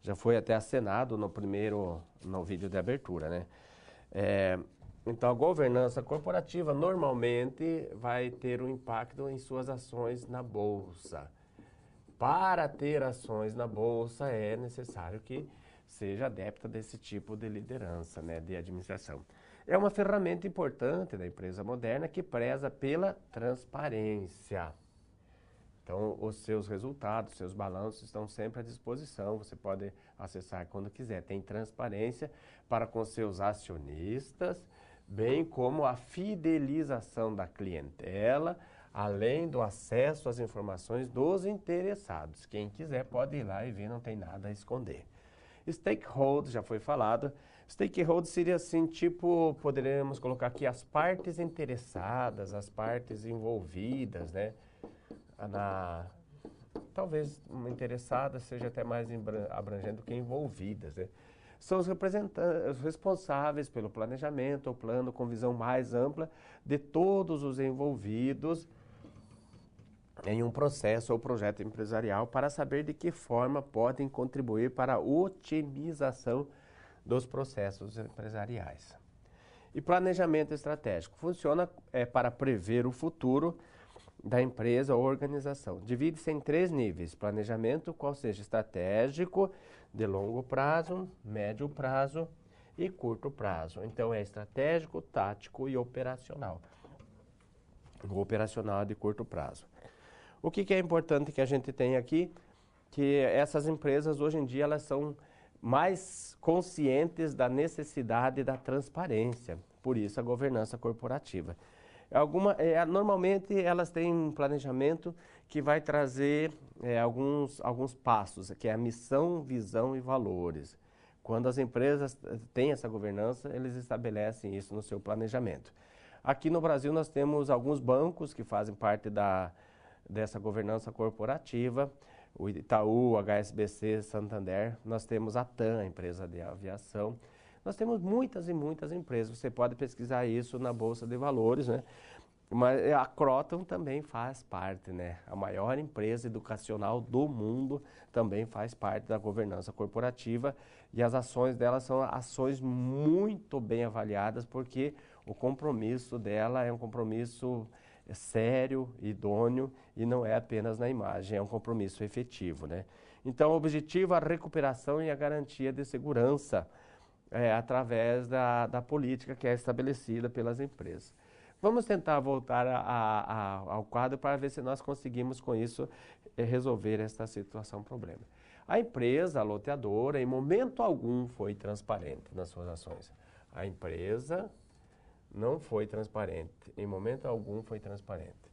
Já foi até acenado no vídeo de abertura, né? Então, a governança corporativa normalmente vai ter um impacto em suas ações na Bolsa. Para ter ações na Bolsa, é necessário que seja adepta desse tipo de liderança, né, de administração. É uma ferramenta importante da empresa moderna que preza pela transparência. Então, os seus resultados, seus balanços estão sempre à disposição. Você pode acessar quando quiser. Tem transparência para com seus acionistas, bem como a fidelização da clientela, além do acesso às informações dos interessados. Quem quiser pode ir lá e ver, não tem nada a esconder. Stakeholder, já foi falado. Stakeholder seria assim, tipo, poderíamos colocar aqui as partes interessadas, as partes envolvidas, né? Talvez uma interessada seja até mais abrangente do que envolvidas, né? São os responsáveis pelo planejamento ou plano com visão mais ampla de todos os envolvidos em um processo ou projeto empresarial para saber de que forma podem contribuir para a otimização dos processos empresariais. E planejamento estratégico funciona para prever o futuro da empresa ou organização. Divide-se em 3 níveis: planejamento, qual seja estratégico, de longo prazo, médio prazo e curto prazo. Então, é estratégico, tático e operacional. O operacional é de curto prazo. O que é importante que a gente tenha aqui? Que essas empresas, hoje em dia, elas são mais conscientes da necessidade da transparência. Por isso, a governança corporativa. Normalmente, elas têm um planejamento que vai trazer alguns passos, que é a missão, visão e valores. Quando as empresas têm essa governança, eles estabelecem isso no seu planejamento. Aqui no Brasil, nós temos alguns bancos que fazem parte dessa governança corporativa, o Itaú, HSBC, Santander. Nós temos a TAM, a empresa de aviação. Nós temos muitas e muitas empresas. Você pode pesquisar isso na Bolsa de Valores, né? Mas a Croton também faz parte, né? A maior empresa educacional do mundo também faz parte da governança corporativa, e as ações dela são ações muito bem avaliadas, porque o compromisso dela é um compromisso sério, idôneo, e não é apenas na imagem, é um compromisso efetivo, né? Então, o objetivo é a recuperação e a garantia de segurança através da política que é estabelecida pelas empresas. Vamos tentar voltar ao quadro para ver se nós conseguimos com isso resolver esta situação, problema. A empresa, a loteadora, em momento algum foi transparente nas suas ações. A empresa não foi transparente, em momento algum foi transparente.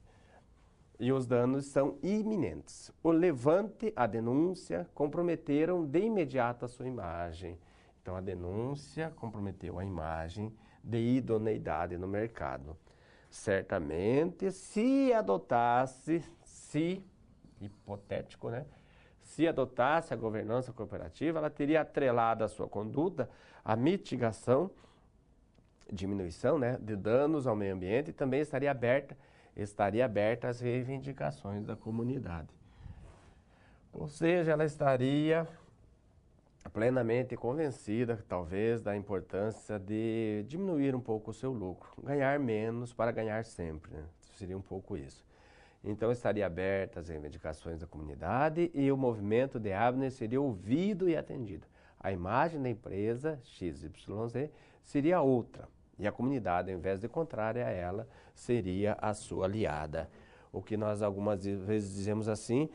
E os danos são iminentes. O levante, a denúncia, comprometeram de imediato a sua imagem. Então, a denúncia comprometeu a imagem de idoneidade no mercado. Certamente, se adotasse, hipotético, né? Se adotasse a governança corporativa, ela teria atrelado a sua conduta a mitigação, diminuição, né, de danos ao meio ambiente e também estaria aberta às reivindicações da comunidade. Ou seja, ela estaria plenamente convencida, talvez, da importância de diminuir um pouco o seu lucro, ganhar menos para ganhar sempre, né? Seria um pouco isso. Então, estaria aberta às reivindicações da comunidade e o movimento de Abner seria ouvido e atendido. A imagem da empresa XYZ seria outra e a comunidade, ao invés de contrária a ela, seria a sua aliada. O que nós algumas vezes dizemos assim,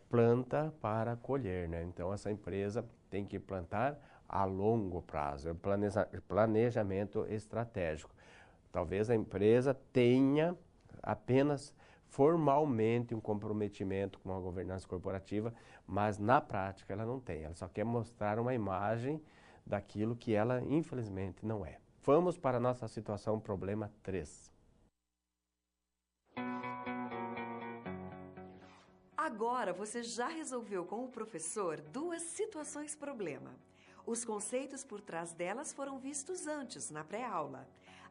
planta para colher, né? Então, essa empresa tem que plantar a longo prazo, é planejamento estratégico. Talvez a empresa tenha apenas formalmente um comprometimento com a governança corporativa, mas na prática ela não tem. Ela só quer mostrar uma imagem daquilo que ela, infelizmente, não é. Vamos para a nossa situação, problema 3. Agora você já resolveu com o professor 2 situações problema. Os conceitos por trás delas foram vistos antes, na pré-aula.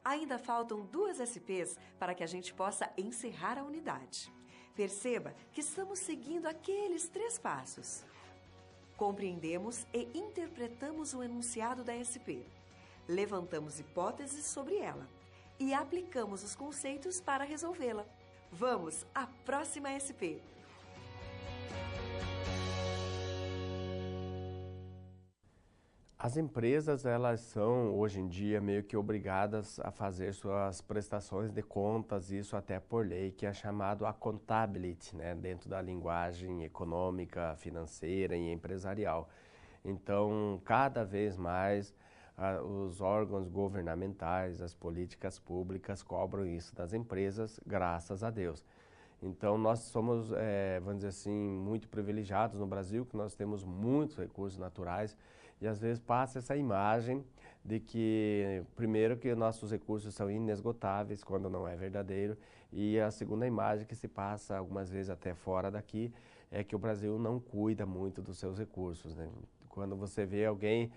Ainda faltam 2 SPs para que a gente possa encerrar a unidade. Perceba que estamos seguindo aqueles 3 passos. Compreendemos e interpretamos o enunciado da SP. Levantamos hipóteses sobre ela e aplicamos os conceitos para resolvê-la. Vamos à próxima SP. As empresas, elas são, hoje em dia, meio que obrigadas a fazer suas prestações de contas, isso até por lei, que é chamado accountability, né, dentro da linguagem econômica, financeira e empresarial. Então, cada vez mais, os órgãos governamentais, as políticas públicas cobram isso das empresas, graças a Deus. Então, nós somos, vamos dizer assim, muito privilegiados no Brasil, que nós temos muitos recursos naturais, e às vezes passa essa imagem de que, primeiro, que nossos recursos são inesgotáveis, quando não é verdadeiro, e a segunda imagem que se passa, algumas vezes até fora daqui, é que o Brasil não cuida muito dos seus recursos, né? Quando você vê alguém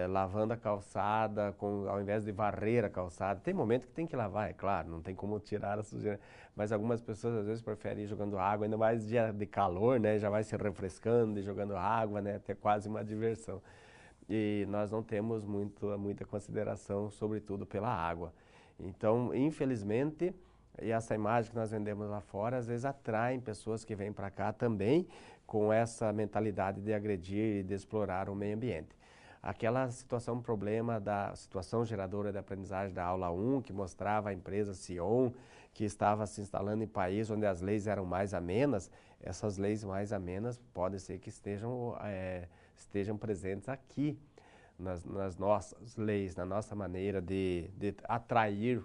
lavando a calçada, ao invés de varrer a calçada, tem momento que tem que lavar, é claro, não tem como tirar a sujeira, mas algumas pessoas às vezes preferem ir jogando água, ainda mais dia de calor, né, já vai se refrescando e jogando água, né, até quase uma diversão. E nós não temos muita consideração, sobretudo pela água. Então, infelizmente, e essa imagem que nós vendemos lá fora, às vezes atraem pessoas que vêm para cá também com essa mentalidade de agredir e de explorar o meio ambiente. Aquela situação, problema da situação geradora de aprendizagem da aula 1, que mostrava a empresa Sion, que estava se instalando em países onde as leis eram mais amenas, essas leis mais amenas pode ser que estejam presentes aqui, nas nossas leis, na nossa maneira de atrair,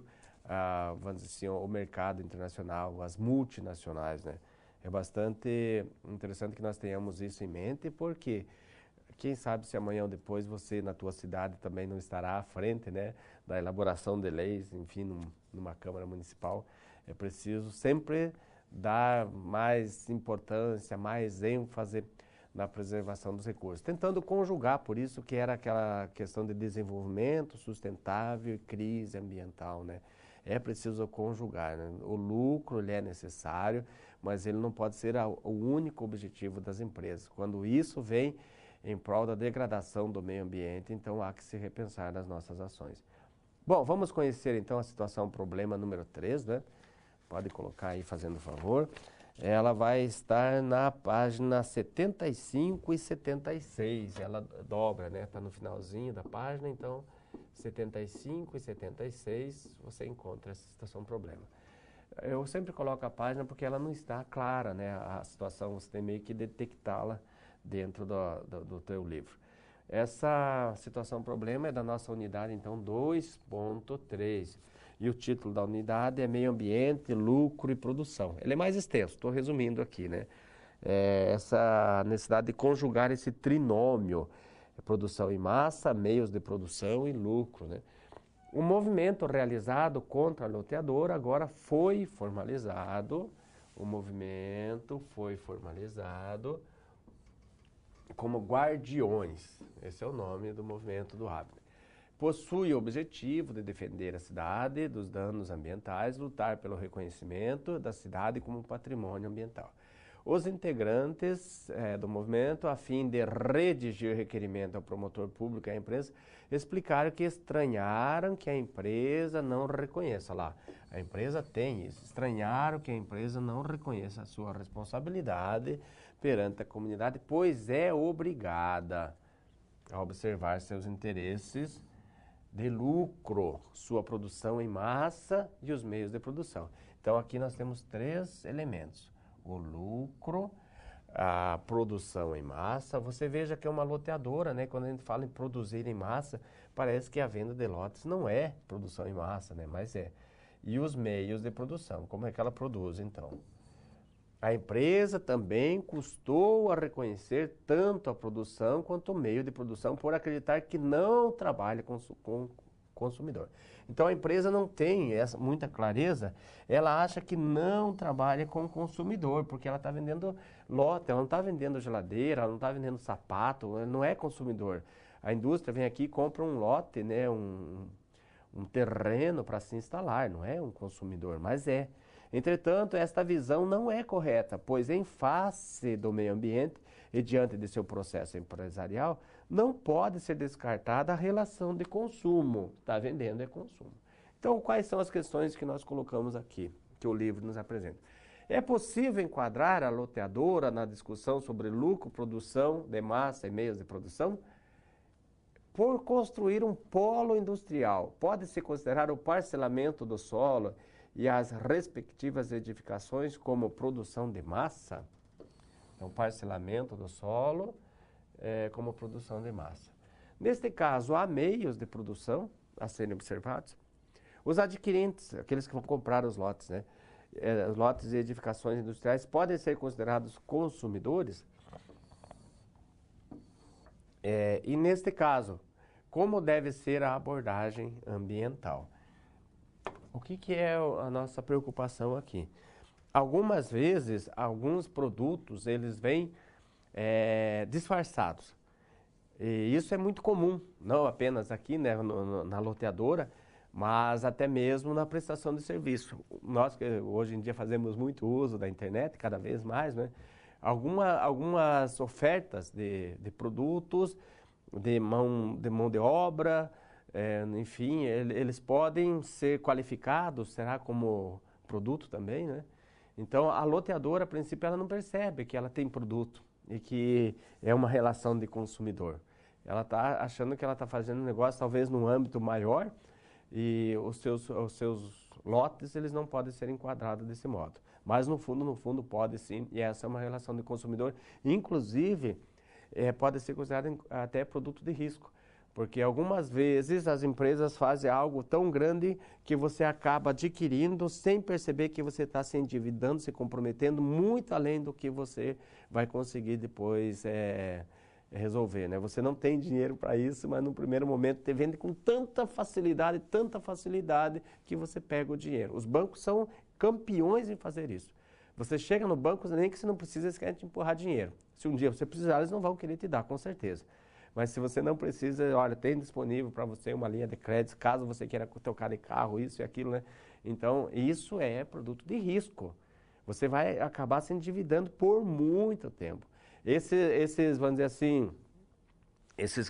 vamos dizer assim, o mercado internacional, as multinacionais, né? É bastante interessante que nós tenhamos isso em mente, porque quem sabe se amanhã ou depois você, na tua cidade, também não estará à frente, né, da elaboração de leis, enfim, numa Câmara Municipal. É preciso sempre dar mais importância, mais ênfase na preservação dos recursos, tentando conjugar, por isso que era aquela questão de desenvolvimento sustentável e crise ambiental, né? É preciso conjugar, né? O lucro, ele é necessário, mas ele não pode ser o único objetivo das empresas. Quando isso vem em prol da degradação do meio ambiente, então há que se repensar nas nossas ações. Bom, vamos conhecer então a situação problema número 3, né? Pode colocar aí, fazendo favor. ela vai estar na página 75 e 76, ela dobra, né? Está no finalzinho da página, então 75 e 76 você encontra essa situação problema. Eu sempre coloco a página porque ela não está clara, né? A situação, você tem meio que detectá-la dentro do teu livro. Essa situação problema é da nossa unidade, então, 2.3. E o título da unidade é Meio Ambiente, Lucro e Produção. Ele é mais extenso, estou resumindo aqui, né? Essa necessidade de conjugar esse trinômio, produção em massa, meios de produção e lucro, né? O movimento realizado contra a loteadora agora foi formalizado, o movimento foi formalizado como Guardiões, esse é o nome do movimento do Abner. Possui o objetivo de defender a cidade dos danos ambientais, lutar pelo reconhecimento da cidade como patrimônio ambiental. Os integrantes do movimento, a fim de redigir requerimento ao promotor público e à imprensa, explicaram que estranharam que a empresa não reconheça. Lá, a empresa tem isso. Estranharam que a empresa não reconheça a sua responsabilidade perante a comunidade, pois é obrigada a observar seus interesses de lucro, sua produção em massa e os meios de produção. Então, aqui nós temos 3 elementos. O lucro, a produção em massa. Você veja que é uma loteadora, né? Quando a gente fala em produzir em massa, parece que a venda de lotes não é produção em massa, né? Mas é. E os meios de produção, como é que ela produz, então? A empresa também custou a reconhecer tanto a produção quanto o meio de produção por acreditar que não trabalha com o consumidor. Então a empresa não tem muita clareza, ela acha que não trabalha com o consumidor, porque ela está vendendo lote, ela não está vendendo geladeira, ela não está vendendo sapato, ela não é consumidor. A indústria vem aqui e compra um lote, né, um terreno para se instalar, não é um consumidor, mas é. Entretanto, esta visão não é correta, pois em face do meio ambiente e diante de seu processo empresarial, não pode ser descartada a relação de consumo. Está vendendo é consumo. Então, quais são as questões que nós colocamos aqui, que o livro nos apresenta? É possível enquadrar a loteadora na discussão sobre lucro, produção de massa e meios de produção? Por construir um polo industrial, pode-se considerar o parcelamento do solo e as respectivas edificações como produção de massa? Então, parcelamento do solo como produção de massa. Neste caso, há meios de produção a serem observados. Os adquirentes, aqueles que vão comprar os lotes, né? Lotes e edificações industriais podem ser considerados consumidores? E neste caso, como deve ser a abordagem ambiental? O que é a nossa preocupação aqui? Algumas vezes, alguns produtos, eles vêm disfarçados. E isso é muito comum, não apenas aqui, né, na loteadora, mas até mesmo na prestação de serviço. Nós que hoje em dia fazemos muito uso da internet, cada vez mais, né? Algumas ofertas de produtos, de mão de obra, enfim, eles podem ser qualificados, será como produto também, né? Então, a loteadora, a princípio, ela não percebe que ela tem produto e que é uma relação de consumidor. Ela está achando que ela está fazendo um negócio talvez num âmbito maior e os seus lotes, eles não podem ser enquadrados desse modo. Mas, no fundo, pode sim, e essa é uma relação de consumidor. Inclusive, pode ser considerado até produto de risco. Porque algumas vezes as empresas fazem algo tão grande que você acaba adquirindo sem perceber que você está se endividando, se comprometendo muito além do que você vai conseguir depois resolver, né? Você não tem dinheiro para isso, mas no primeiro momento te vende com tanta facilidade que você pega o dinheiro. Os bancos são campeões em fazer isso. Você chega no banco, nem que você não precisa, eles querem te empurrar dinheiro. Se um dia você precisar, eles não vão querer te dar, com certeza. Mas se você não precisa, olha, tem disponível para você uma linha de crédito, caso você queira trocar de carro, isso e aquilo, né? Então, isso é produto de risco. Você vai acabar se endividando por muito tempo. Esses vamos dizer assim, esses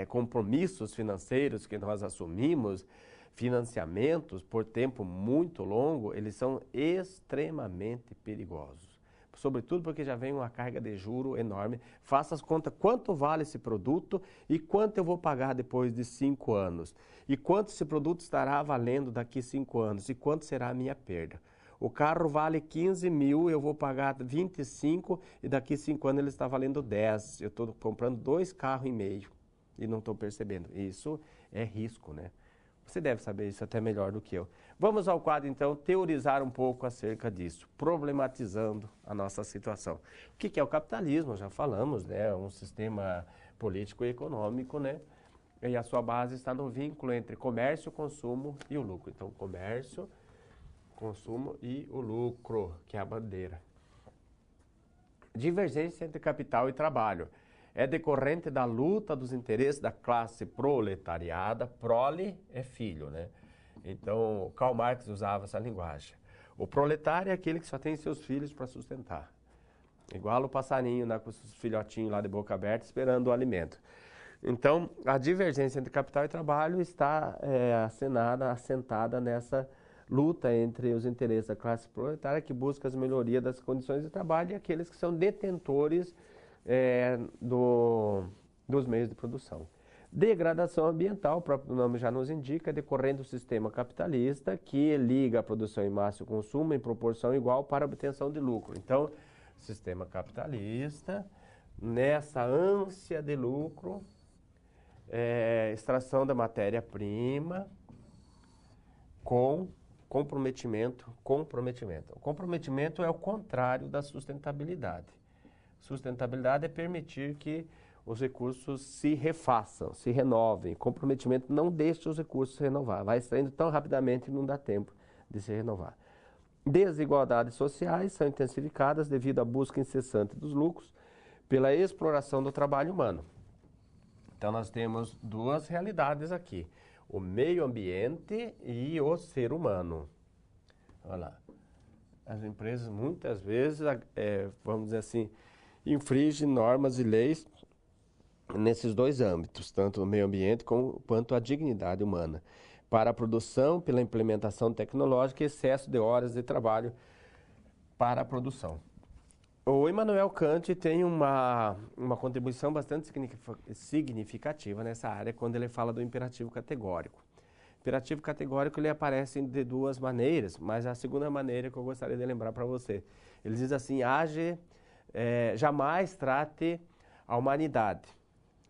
compromissos financeiros que nós assumimos, financiamentos por tempo muito longo, eles são extremamente perigosos. sobretudo porque já vem uma carga de juro enorme. Faça as contas, quanto vale esse produto e quanto eu vou pagar depois de 5 anos. E quanto esse produto estará valendo daqui 5 anos e quanto será a minha perda. O carro vale 15 mil, eu vou pagar 25 e daqui 5 anos ele está valendo 10. Eu estou comprando 2,5 carros e não estou percebendo. Isso é risco, né? Você deve saber isso até melhor do que eu. Vamos ao quadro, então, teorizar um pouco acerca disso, problematizando a nossa situação. O que é o capitalismo? Já falamos, né? Um sistema político e econômico, né? E a sua base está no vínculo entre comércio, consumo e o lucro. Então, comércio, consumo e o lucro, que é a bandeira. Divergência entre capital e trabalho. É decorrente da luta dos interesses da classe proletariada. Prole é filho, né? Então, Karl Marx usava essa linguagem. O proletário é aquele que só tem seus filhos para sustentar. Igual o passarinho, né, com os filhotinhos lá de boca aberta esperando o alimento. Então, a divergência entre capital e trabalho está assentada nessa luta entre os interesses da classe proletária, que busca as melhorias das condições de trabalho, e aqueles que são detentores dos meios de produção. Degradação ambiental, o próprio nome já nos indica, decorrendo do sistema capitalista, que liga a produção em massa e o consumo em proporção igual para a obtenção de lucro. Então, sistema capitalista, nessa ânsia de lucro, extração da matéria-prima com comprometimento. O comprometimento é o contrário da sustentabilidade. Sustentabilidade é permitir que os recursos se refaçam, se renovem. Comprometimento não deixa os recursos se renovar. Vai extraindo tão rapidamente que não dá tempo de se renovar. Desigualdades sociais são intensificadas devido à busca incessante dos lucros pela exploração do trabalho humano. Então, nós temos duas realidades aqui. O meio ambiente e o ser humano. Olha lá. As empresas, muitas vezes, vamos dizer assim, infringem normas e leis nesses dois âmbitos, tanto o meio ambiente quanto a dignidade humana, para a produção, pela implementação tecnológica e excesso de horas de trabalho para a produção. O Immanuel Kant tem uma contribuição bastante significativa nessa área quando ele fala do imperativo categórico. O imperativo categórico ele aparece de duas maneiras, mas a segunda maneira que eu gostaria de lembrar para você. Ele diz assim, jamais trate a humanidade,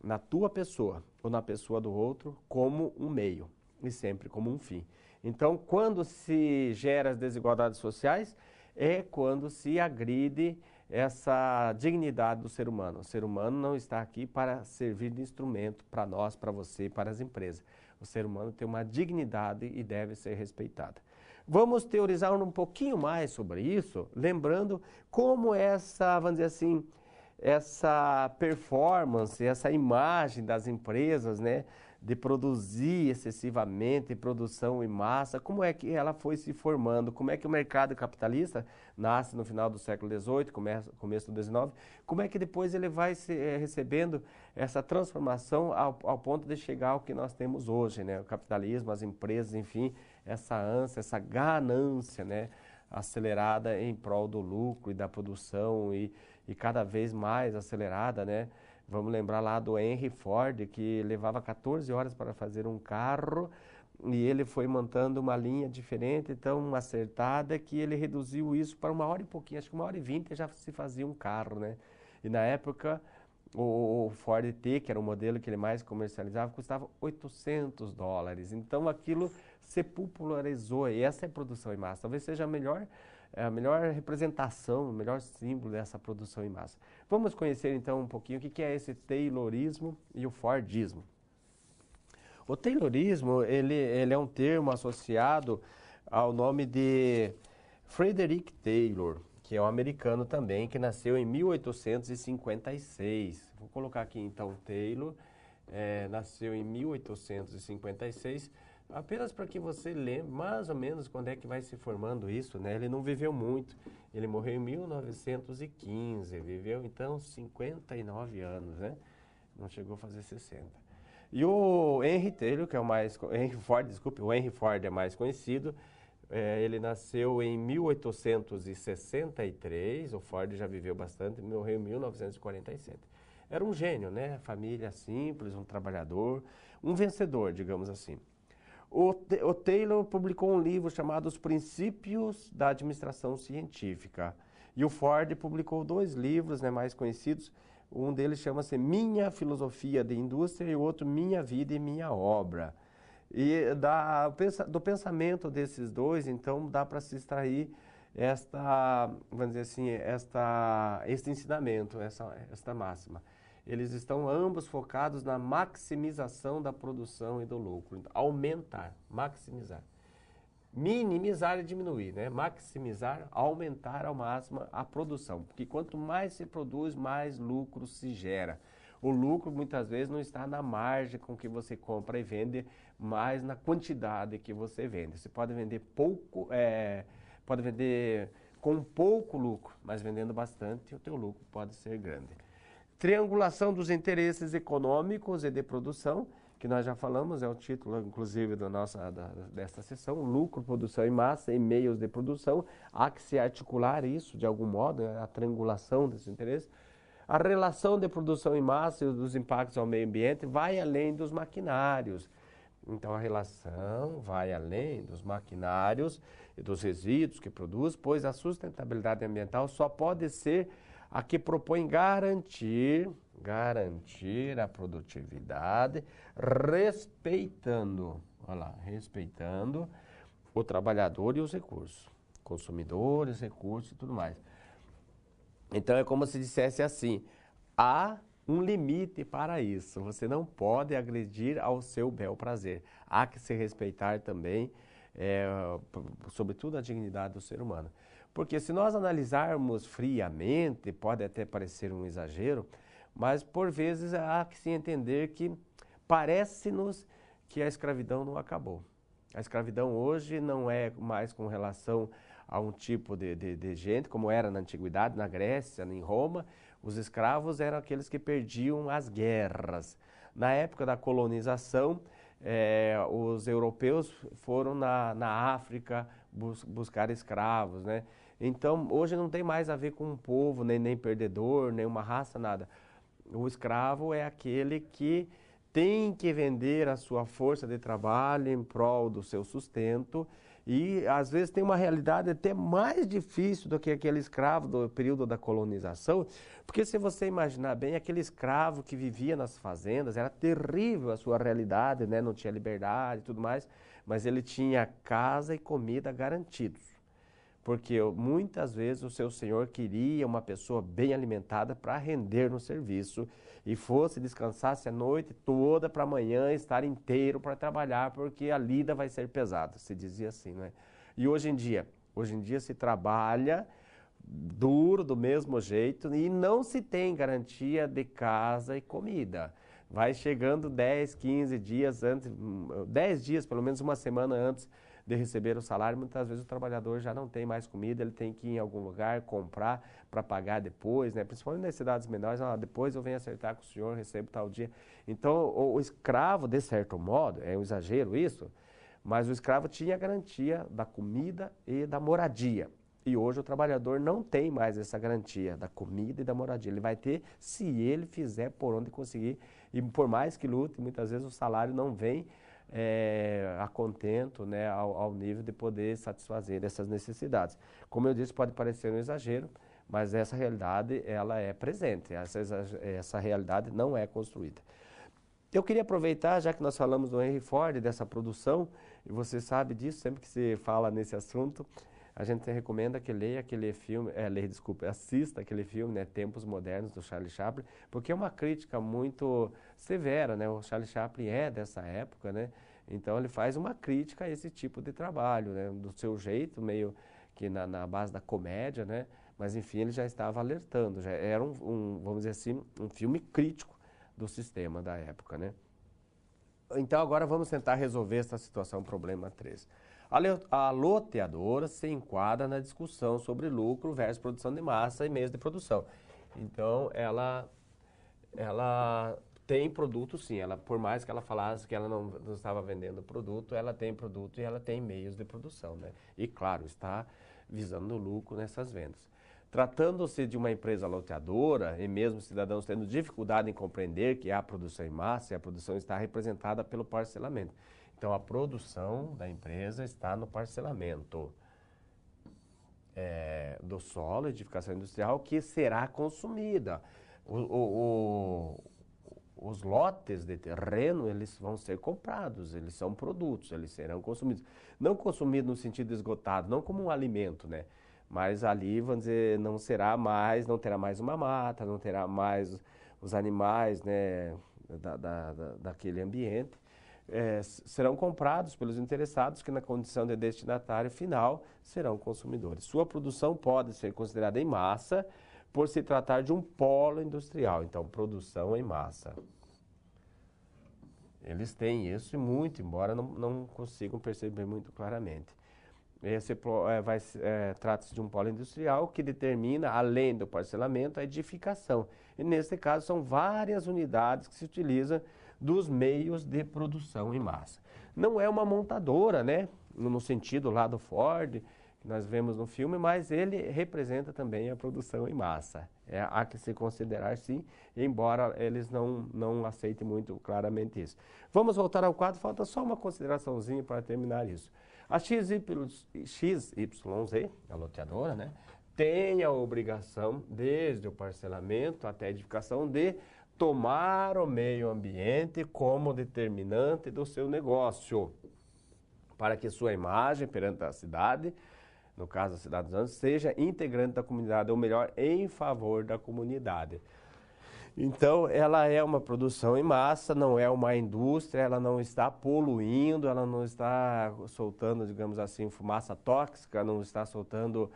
na tua pessoa ou na pessoa do outro, como um meio e sempre como um fim. Então, quando se gera as desigualdades sociais, é quando se agride essa dignidade do ser humano. O ser humano não está aqui para servir de instrumento para nós, para você, para as empresas. O ser humano tem uma dignidade e deve ser respeitada. Vamos teorizar um pouquinho mais sobre isso, lembrando como vamos dizer assim, essa performance, essa imagem das empresas, né, de produzir excessivamente, produção em massa, como é que ela foi se formando, como é que o mercado capitalista nasce no final do século XVIII, começo do XIX, como é que depois ele vai recebendo essa transformação ao ponto de chegar ao que nós temos hoje, né? O capitalismo, as empresas, enfim, essa ânsia, essa ganância, né, acelerada em prol do lucro e da produção e cada vez mais acelerada, né? Vamos lembrar lá do Henry Ford, que levava 14 horas para fazer um carro e ele foi montando uma linha diferente, tão acertada, que ele reduziu isso para 1 hora e pouquinho, acho que 1h20 já se fazia um carro, né? E na época, o Ford T, que era o modelo que ele mais comercializava, custava $800. Então aquilo se popularizou e essa é a produção em massa. Talvez seja a melhor representação, o melhor símbolo dessa produção em massa. Vamos conhecer então um pouquinho o que é esse Taylorismo e o Fordismo. O Taylorismo ele é um termo associado ao nome de Frederick Taylor, que é um americano também, que nasceu em 1856. Vou colocar aqui então Taylor, nasceu em 1856, apenas para que você lembre mais ou menos quando é que vai se formando isso, né? Ele não viveu muito, ele morreu em 1915, viveu então 59 anos, né? Não chegou a fazer 60. E o Henry Taylor, que é o Henry Ford é mais conhecido, Ele nasceu em 1863, o Ford já viveu bastante, morreu em 1947. Era um gênio, né? Família simples, um trabalhador, um vencedor, digamos assim. O Taylor publicou um livro chamado Os Princípios da Administração Científica. E o Ford publicou 2 livros, né, mais conhecidos. Um deles chama-se Minha Filosofia de Indústria e o outro Minha Vida e Minha Obra. E do pensamento desses 2, então, dá para se extrair vamos dizer assim, este ensinamento, esta máxima. Eles estão ambos focados na maximização da produção e do lucro. Então, aumentar, maximizar. Minimizar e diminuir, né? Maximizar, aumentar ao máximo a produção. Porque quanto mais se produz, mais lucro se gera. O lucro muitas vezes não está na margem com que você compra e vende, mas na quantidade que você vende. Você pode vender pouco, pode vender com pouco lucro, mas vendendo bastante, o teu lucro pode ser grande. Triangulação dos interesses econômicos e de produção, que nós já falamos, é o título, inclusive, desta sessão, lucro, produção em massa e meios de produção. Há que se articular isso, de algum modo, a triangulação desses interesses. A relação de produção em massa e dos impactos ao meio ambiente vai além dos maquinários. Então, a relação vai além dos maquinários e dos resíduos que produz, pois a sustentabilidade ambiental só pode ser a que propõe garantir a produtividade, respeitando o trabalhador e os recursos, consumidores, recursos e tudo mais. Então é como se dissesse assim, há um limite para isso, você não pode agredir ao seu bel prazer, há que se respeitar também, sobretudo a dignidade do ser humano. Porque se nós analisarmos friamente, pode até parecer um exagero, mas por vezes há que se entender que parece-nos que a escravidão não acabou. A escravidão hoje não é mais com relação a um tipo de gente, como era na antiguidade, na Grécia, em Roma. Os escravos eram aqueles que perdiam as guerras. Na época da colonização, os europeus foram na África buscar escravos, né? Então, hoje não tem mais a ver com um povo, nem perdedor, nem uma raça, nada. O escravo é aquele que tem que vender a sua força de trabalho em prol do seu sustento e, às vezes, tem uma realidade até mais difícil do que aquele escravo do período da colonização, porque se você imaginar bem, aquele escravo que vivia nas fazendas, era terrível a sua realidade, né? Não tinha liberdade e tudo mais, mas ele tinha casa e comida garantidos. Porque muitas vezes o seu senhor queria uma pessoa bem alimentada para render no serviço e descansasse a noite toda para amanhã estar inteiro para trabalhar, porque a lida vai ser pesada, se dizia assim, não é? E hoje em dia se trabalha duro do mesmo jeito e não se tem garantia de casa e comida. Vai chegando 10, 15 dias antes, 10 dias, pelo menos uma semana antes de receber o salário, muitas vezes o trabalhador já não tem mais comida, ele tem que ir em algum lugar comprar para pagar depois, né? Principalmente nas cidades menores, depois eu venho acertar com o senhor, recebo tal dia. Então, o escravo, de certo modo, é um exagero isso, mas o escravo tinha a garantia da comida e da moradia. E hoje o trabalhador não tem mais essa garantia da comida e da moradia. Ele vai ter se ele fizer por onde conseguir. E por mais que lute, muitas vezes o salário não vem a contento, né, ao nível de poder satisfazer essas necessidades. Como eu disse, pode parecer um exagero, mas essa realidade ela é presente, essa realidade não é construída. Eu queria aproveitar, já que nós falamos do Henry Ford, dessa produção, e você sabe disso, sempre que se fala nesse assunto, a gente recomenda que leia aquele filme, assista aquele filme, né, Tempos Modernos, do Charlie Chaplin, porque é uma crítica muito severa, né? O Charlie Chaplin é dessa época, né? Então ele faz uma crítica a esse tipo de trabalho, né? Do seu jeito, meio que na base da comédia, né? Mas enfim, ele já estava alertando, já era vamos dizer assim, um filme crítico do sistema da época, né? Então agora vamos tentar resolver essa situação, problema 3. A loteadora se enquadra na discussão sobre lucro versus produção de massa e meios de produção. Então, ela Tem produto sim, ela, por mais que ela falasse que ela não estava vendendo produto, ela tem produto e ela tem meios de produção, né? E claro, está visando lucro nessas vendas. Tratando-se de uma empresa loteadora, e mesmo cidadãos tendo dificuldade em compreender que há produção em massa, e a produção está representada pelo parcelamento. Então, a produção da empresa está no parcelamento do solo, edificação industrial, que será consumida. Os lotes de terreno, eles vão ser comprados, eles são produtos, eles serão consumidos. Não consumidos no sentido esgotado, não como um alimento, né? Mas ali, vamos dizer, não terá mais uma mata, não terá mais os animais, né, daquele ambiente. Serão comprados pelos interessados que na condição de destinatário final serão consumidores. Sua produção pode ser considerada em massa por se tratar de um polo industrial. Então, produção em massa. Eles têm isso e muito, embora não consigam perceber muito claramente. Trata-se de um polo industrial que determina, além do parcelamento, a edificação. E, nesse caso, são várias unidades que se utilizam dos meios de produção em massa. Não é uma montadora, né? No sentido lá do Ford, que nós vemos no filme, mas ele representa também a produção em massa. Há que se considerar sim, embora eles não aceitem muito claramente isso. Vamos voltar ao quadro, falta só uma consideraçãozinha para terminar isso. A XYZ, a loteadora, né, tem a obrigação, desde o parcelamento até a edificação, de tomar o meio ambiente como determinante do seu negócio, para que sua imagem perante a cidade, no caso da cidade dos Anjos, seja integrante da comunidade, ou melhor, em favor da comunidade. Então, ela é uma produção em massa, não é uma indústria, ela não está poluindo, ela não está soltando, digamos assim, fumaça tóxica, não está soltando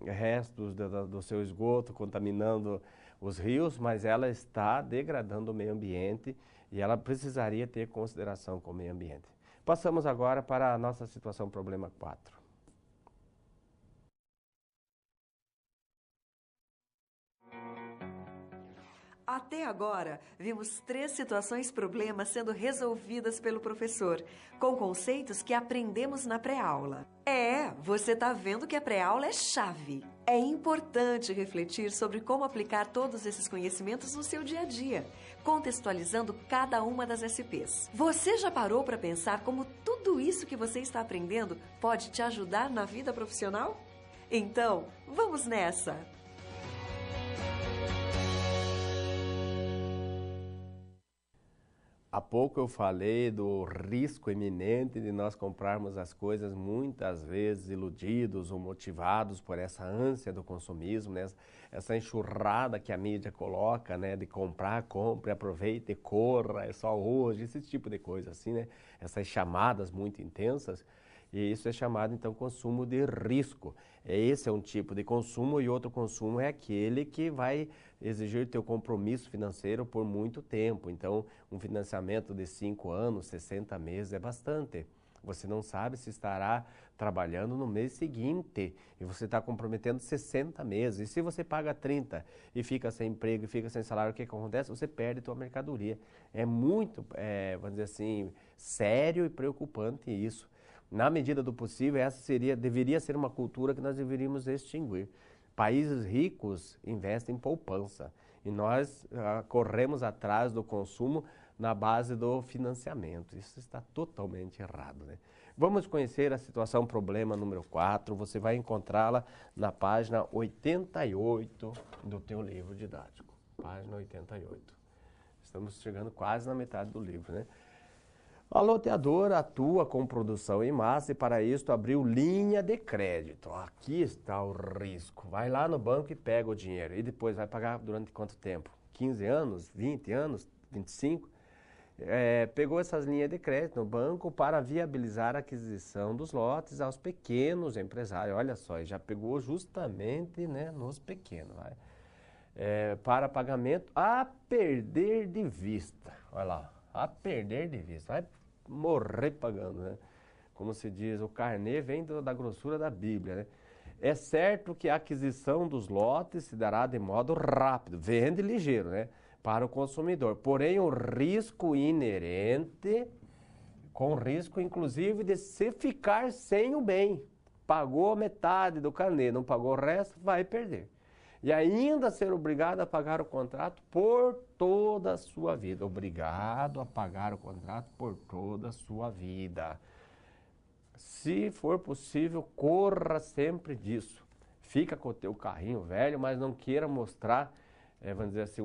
restos do seu esgoto, contaminando os rios, mas ela está degradando o meio ambiente e ela precisaria ter consideração com o meio ambiente. Passamos agora para a nossa situação problema 4. Até agora, vimos 3 situações problemas sendo resolvidas pelo professor, com conceitos que aprendemos na pré-aula. Você tá vendo que a pré-aula é chave. É importante refletir sobre como aplicar todos esses conhecimentos no seu dia a dia, contextualizando cada uma das SPs. Você já parou para pensar como tudo isso que você está aprendendo pode te ajudar na vida profissional? Então, vamos nessa! Há pouco eu falei do risco iminente de nós comprarmos as coisas muitas vezes iludidos ou motivados por essa ânsia do consumismo, né? Essa enxurrada que a mídia coloca, né? De comprar, compre, aproveite, corra, é só hoje, esse tipo de coisa assim, né? Essas chamadas muito intensas. E isso é chamado, então, consumo de risco. Esse é um tipo de consumo e outro consumo é aquele que vai exigir teu compromisso financeiro por muito tempo. Então, um financiamento de 5 anos, 60 meses é bastante. Você não sabe se estará trabalhando no mês seguinte e você está comprometendo 60 meses. E se você paga 30 e fica sem emprego e fica sem salário, o que acontece? Você perde tua mercadoria. É muito, vamos dizer assim, sério e preocupante isso. Na medida do possível, essa deveria ser uma cultura que nós deveríamos extinguir. Países ricos investem em poupança e nós corremos atrás do consumo na base do financiamento. Isso está totalmente errado, né? Vamos conhecer a situação problema número 4. Você vai encontrá-la na página 88 do teu livro didático. Página 88. Estamos chegando quase na metade do livro, né? A loteadora atua com produção em massa e para isso abriu linha de crédito. Aqui está o risco. Vai lá no banco e pega o dinheiro. E depois vai pagar durante quanto tempo? 15 anos? 20 anos? 25? Pegou essas linhas de crédito no banco para viabilizar a aquisição dos lotes aos pequenos empresários. Olha só, já pegou justamente, né, nos pequenos. Vai. Para pagamento a perder de vista. Olha lá, a perder de vista. Vai morrer pagando, né? Como se diz, o carnê vem da grossura da Bíblia, né? É certo que a aquisição dos lotes se dará de modo rápido, vende ligeiro, né? para o consumidor. Porém, o risco inerente, com risco inclusive de se ficar sem o bem. Pagou metade do carnê, não pagou o resto, vai perder. E ainda ser obrigado a pagar o contrato por toda a sua vida. Obrigado a pagar o contrato por toda a sua vida. Se for possível, corra sempre disso. Fica com o teu carrinho velho, mas não queira mostrar, vamos dizer assim,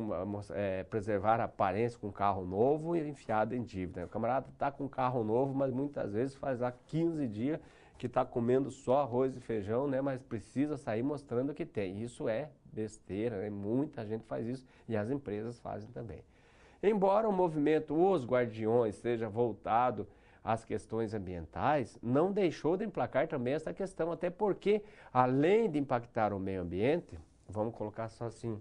preservar a aparência com um carro novo e enfiado em dívida. O camarada está com um carro novo, mas muitas vezes faz lá 15 dias que está comendo só arroz e feijão, né? Mas precisa sair mostrando que tem. Isso é besteira, né? Muita gente faz isso e as empresas fazem também. Embora o movimento Os Guardiões seja voltado às questões ambientais, não deixou de emplacar também essa questão, até porque, além de impactar o meio ambiente, vamos colocar só assim,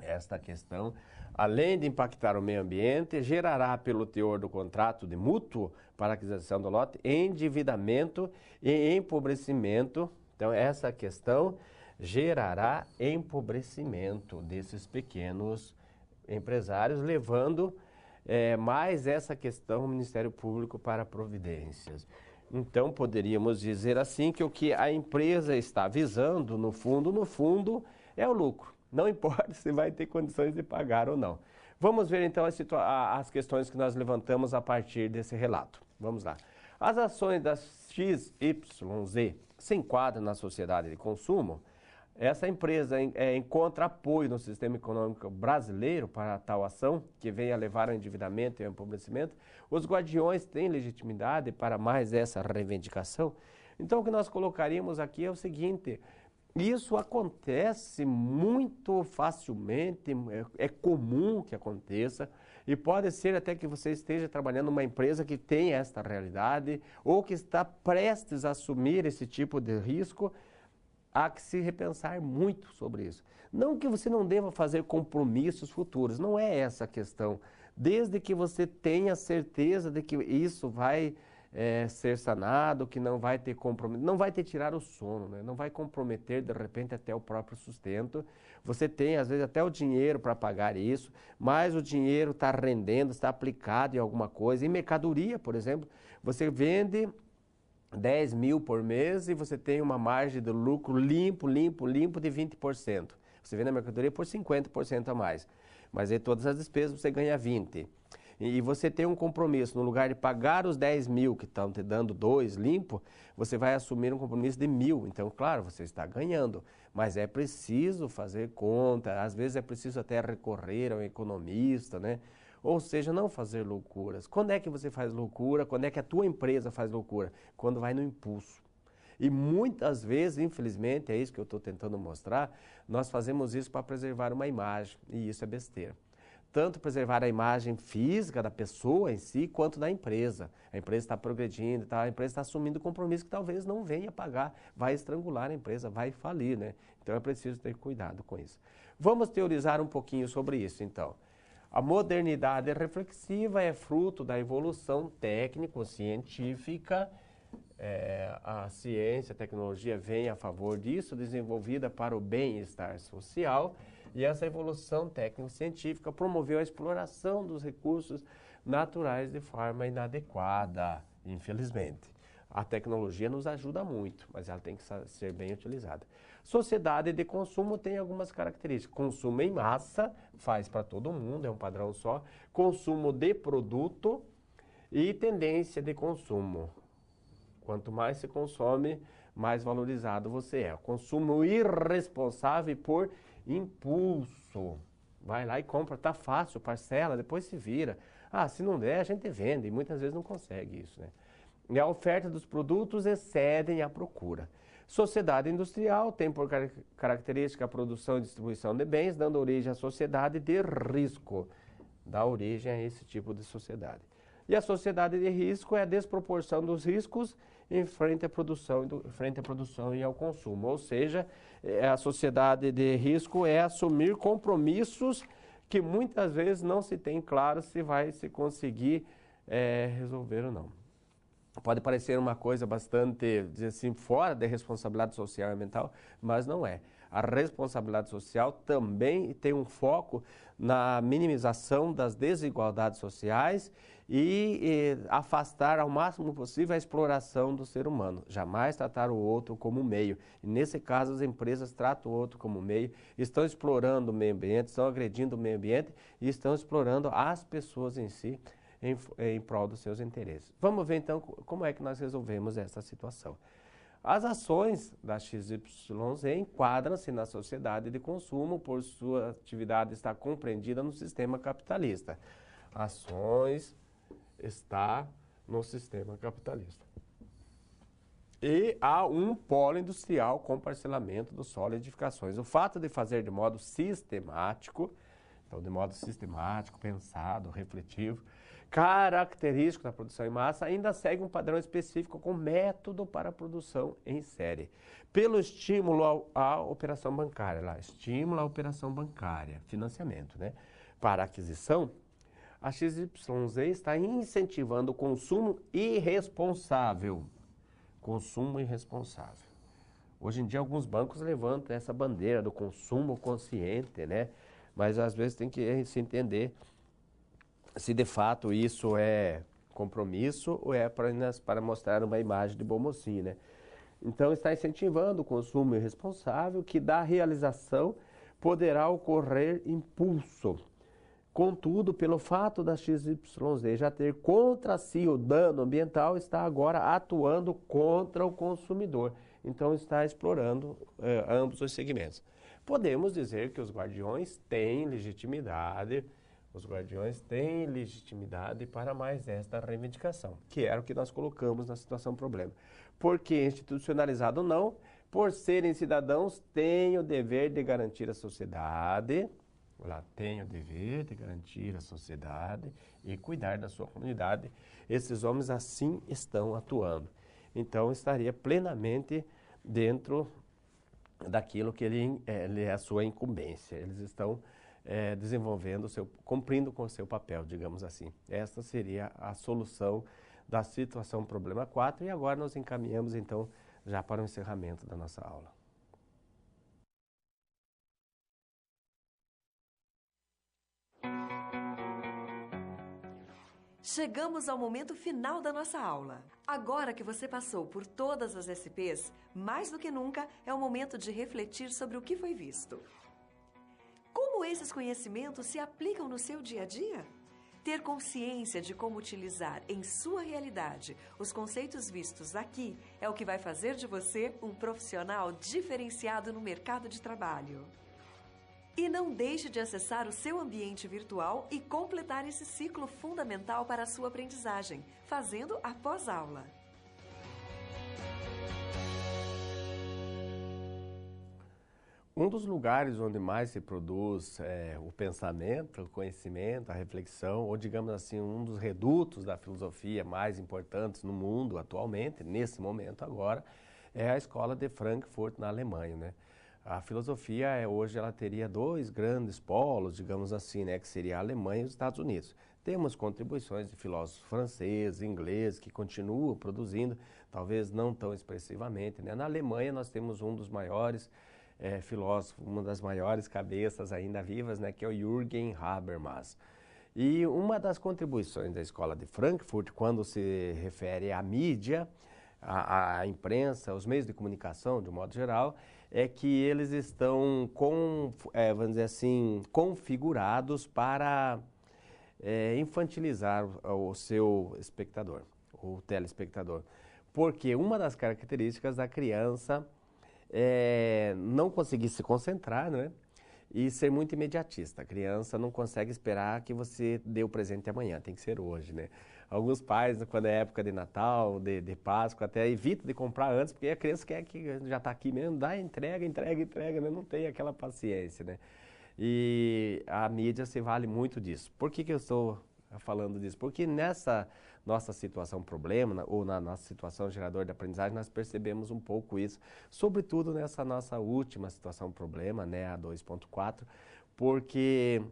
esta questão, além de impactar o meio ambiente, gerará pelo teor do contrato de mútuo para aquisição do lote endividamento e empobrecimento. Então, essa questão gerará empobrecimento desses pequenos empresários, levando mais essa questão o Ministério Público para providências. Então, poderíamos dizer assim que o que a empresa está visando, no fundo, é o lucro. Não importa se vai ter condições de pagar ou não. Vamos ver então as questões que nós levantamos a partir desse relato. Vamos lá. As ações da XYZ se enquadram na sociedade de consumo. Essa empresa encontra apoio no sistema econômico brasileiro para tal ação, que venha a levar ao endividamento e ao empobrecimento. Os guardiões têm legitimidade para mais essa reivindicação. Então, o que nós colocaríamos aqui é o seguinte: isso acontece muito facilmente, é comum que aconteça, e pode ser até que você esteja trabalhando numa empresa que tem esta realidade, ou que está prestes a assumir esse tipo de risco. Há que se repensar muito sobre isso. Não que você não deva fazer compromissos futuros, não é essa a questão. Desde que você tenha certeza de que isso vai ser sanado, que não vai ter compromisso, não vai te tirar o sono, né? Não vai comprometer de repente até o próprio sustento. Você tem às vezes até o dinheiro para pagar isso, mas o dinheiro está rendendo, está aplicado em alguma coisa. Em mercadoria, por exemplo, você vende 10 mil por mês e você tem uma margem de lucro limpo de 20%. Você vende a mercadoria por 50% a mais. Mas aí todas as despesas você ganha 20%. E você tem um compromisso, no lugar de pagar os 10 mil que estão te dando 2 limpo, você vai assumir um compromisso de 1.000. Então, claro, você está ganhando, mas é preciso fazer conta, às vezes é preciso até recorrer ao economista, né? Ou seja, não fazer loucuras. Quando é que você faz loucura? Quando é que a tua empresa faz loucura? Quando vai no impulso. E muitas vezes, infelizmente, é isso que eu estou tentando mostrar, nós fazemos isso para preservar uma imagem, e isso é besteira. Tanto preservar a imagem física da pessoa em si, quanto da empresa. A empresa está progredindo, a empresa está assumindo compromisso que talvez não venha pagar, vai estrangular a empresa, vai falir, né? Então é preciso ter cuidado com isso. Vamos teorizar um pouquinho sobre isso, então. A modernidade reflexiva é fruto da evolução técnico-científica. A ciência, a tecnologia vem a favor disso, desenvolvida para o bem-estar social. E essa evolução técnico-científica promoveu a exploração dos recursos naturais de forma inadequada, infelizmente. A tecnologia nos ajuda muito, mas ela tem que ser bem utilizada. Sociedade de consumo tem algumas características. Consumo em massa, faz para todo mundo, é um padrão só. Consumo de produto e tendência de consumo. Quanto mais se consome, mais valorizado você é. Consumo irresponsável por impulso. Vai lá e compra, tá fácil, parcela, depois se vira. Se não der, a gente vende, e muitas vezes não consegue isso, né? E a oferta dos produtos excedem a procura. Sociedade industrial tem por característica a produção e distribuição de bens, dando origem à sociedade de risco. Dá origem a esse tipo de sociedade. E a sociedade de risco é a desproporção dos riscos em frente à produção e ao consumo. Ou seja, a sociedade de risco é assumir compromissos que muitas vezes não se tem claro se vai se conseguir resolver ou não. Pode parecer uma coisa bastante, dizer assim, fora da responsabilidade social e ambiental, mas não é. A responsabilidade social também tem um foco na minimização das desigualdades sociais e afastar ao máximo possível a exploração do ser humano. Jamais tratar o outro como meio. E nesse caso, as empresas tratam o outro como meio, estão explorando o meio ambiente, estão agredindo o meio ambiente e estão explorando as pessoas em si em prol dos seus interesses. Vamos ver então como é que nós resolvemos essa situação. As ações da XYZ enquadram-se na sociedade de consumo por sua atividade estar compreendida no sistema capitalista. Ações está no sistema capitalista. E há um polo industrial com parcelamento do solo e edificações. O fato de fazer de modo sistemático, então de modo sistemático, pensado, refletivo, característico da produção em massa, ainda segue um padrão específico com método para a produção em série. Pelo estímulo à operação bancária, estímulo à operação bancária, financiamento, né? Para aquisição, a XYZ está incentivando o consumo irresponsável. Consumo irresponsável. Hoje em dia, alguns bancos levantam essa bandeira do consumo consciente, né? Mas às vezes tem que se entender se de fato isso é compromisso ou é para mostrar uma imagem de bom mocinho, né? Então, está incentivando o consumo irresponsável, que da realização poderá ocorrer impulso. Contudo, pelo fato da XYZ já ter contra si o dano ambiental, está agora atuando contra o consumidor. Então, está explorando ambos os segmentos. Podemos dizer que os guardiões têm legitimidade para mais esta reivindicação, que era o que nós colocamos na situação problema. Porque, institucionalizado ou não, por serem cidadãos, têm o dever de garantir a sociedade, tem o dever de garantir a sociedade e cuidar da sua comunidade. Esses homens assim estão atuando. Então, estaria plenamente dentro daquilo que ele é a sua incumbência. Eles estão desenvolvendo, cumprindo com o seu papel, digamos assim. Esta seria a solução da situação problema 4 e agora nós encaminhamos então já para o encerramento da nossa aula. Chegamos ao momento final da nossa aula. Agora que você passou por todas as SPs, mais do que nunca é o momento de refletir sobre o que foi visto. Como esses conhecimentos se aplicam no seu dia a dia? Ter consciência de como utilizar em sua realidade os conceitos vistos aqui é o que vai fazer de você um profissional diferenciado no mercado de trabalho. E não deixe de acessar o seu ambiente virtual e completar esse ciclo fundamental para a sua aprendizagem, fazendo após aula. Um dos lugares onde mais se produz o pensamento, o conhecimento, a reflexão, ou digamos assim, um dos redutos da filosofia mais importantes no mundo atualmente, nesse momento agora, é a Escola de Frankfurt, na Alemanha, né? A filosofia hoje ela teria dois grandes polos, digamos assim, né, que seria a Alemanha e os Estados Unidos. Temos contribuições de filósofos franceses, ingleses, que continuam produzindo, talvez não tão expressivamente, né? Na Alemanha nós temos um dos maiores filósofos, uma das maiores cabeças ainda vivas, né, que é o Jürgen Habermas. E uma das contribuições da Escola de Frankfurt, quando se refere à mídia, à imprensa, aos meios de comunicação, de um modo geral, é que eles estão, vamos dizer assim, configurados para infantilizar o seu espectador, o telespectador. Porque uma das características da criança é não conseguir se concentrar, né? E ser muito imediatista. A criança não consegue esperar que você dê o presente amanhã, tem que ser hoje, né? Alguns pais, quando é época de Natal, de Páscoa, até evitam de comprar antes, porque a criança quer que já está aqui mesmo, dá entrega, né? Não tem aquela paciência, né? E a mídia se vale muito disso. Por que eu estou falando disso? Porque nessa nossa situação problema, ou na nossa situação gerador de aprendizagem, nós percebemos um pouco isso, sobretudo nessa nossa última situação problema, né, a 2.4, porque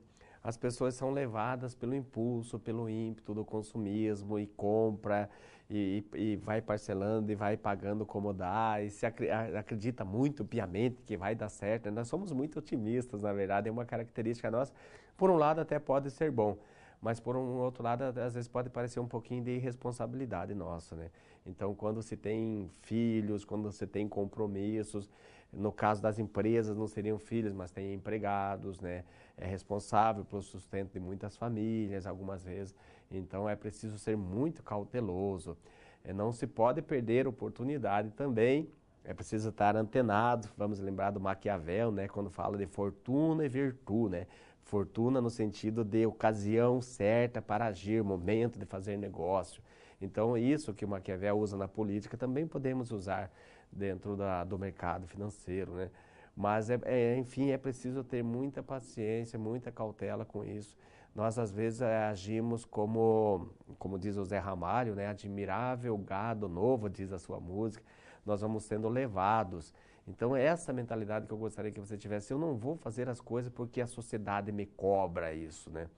as pessoas são levadas pelo impulso, pelo ímpeto do consumismo e compra e vai parcelando e vai pagando como dá e se acredita muito piamente que vai dar certo, né? Nós somos muito otimistas, na verdade, é uma característica nossa. Por um lado até pode ser bom, mas por um outro lado às vezes pode parecer um pouquinho de irresponsabilidade nossa, né? Então quando se tem filhos, quando você tem compromissos, no caso das empresas não seriam filhos, mas tem empregados, né? É responsável pelo sustento de muitas famílias, algumas vezes. Então é preciso ser muito cauteloso. Não se pode perder oportunidade também. É preciso estar antenado. Vamos lembrar do Maquiavel, né? Quando fala de fortuna e virtude, né? Fortuna no sentido de ocasião certa para agir, momento de fazer negócio. Então isso que o Maquiavel usa na política também podemos usar dentro do mercado financeiro, né? Mas, enfim, é preciso ter muita paciência, muita cautela com isso. Nós, às vezes, agimos como diz o Zé Ramalho, né? Admirável gado novo, diz a sua música. Nós vamos sendo levados. Então, essa mentalidade que eu gostaria que você tivesse, eu não vou fazer as coisas porque a sociedade me cobra isso, né?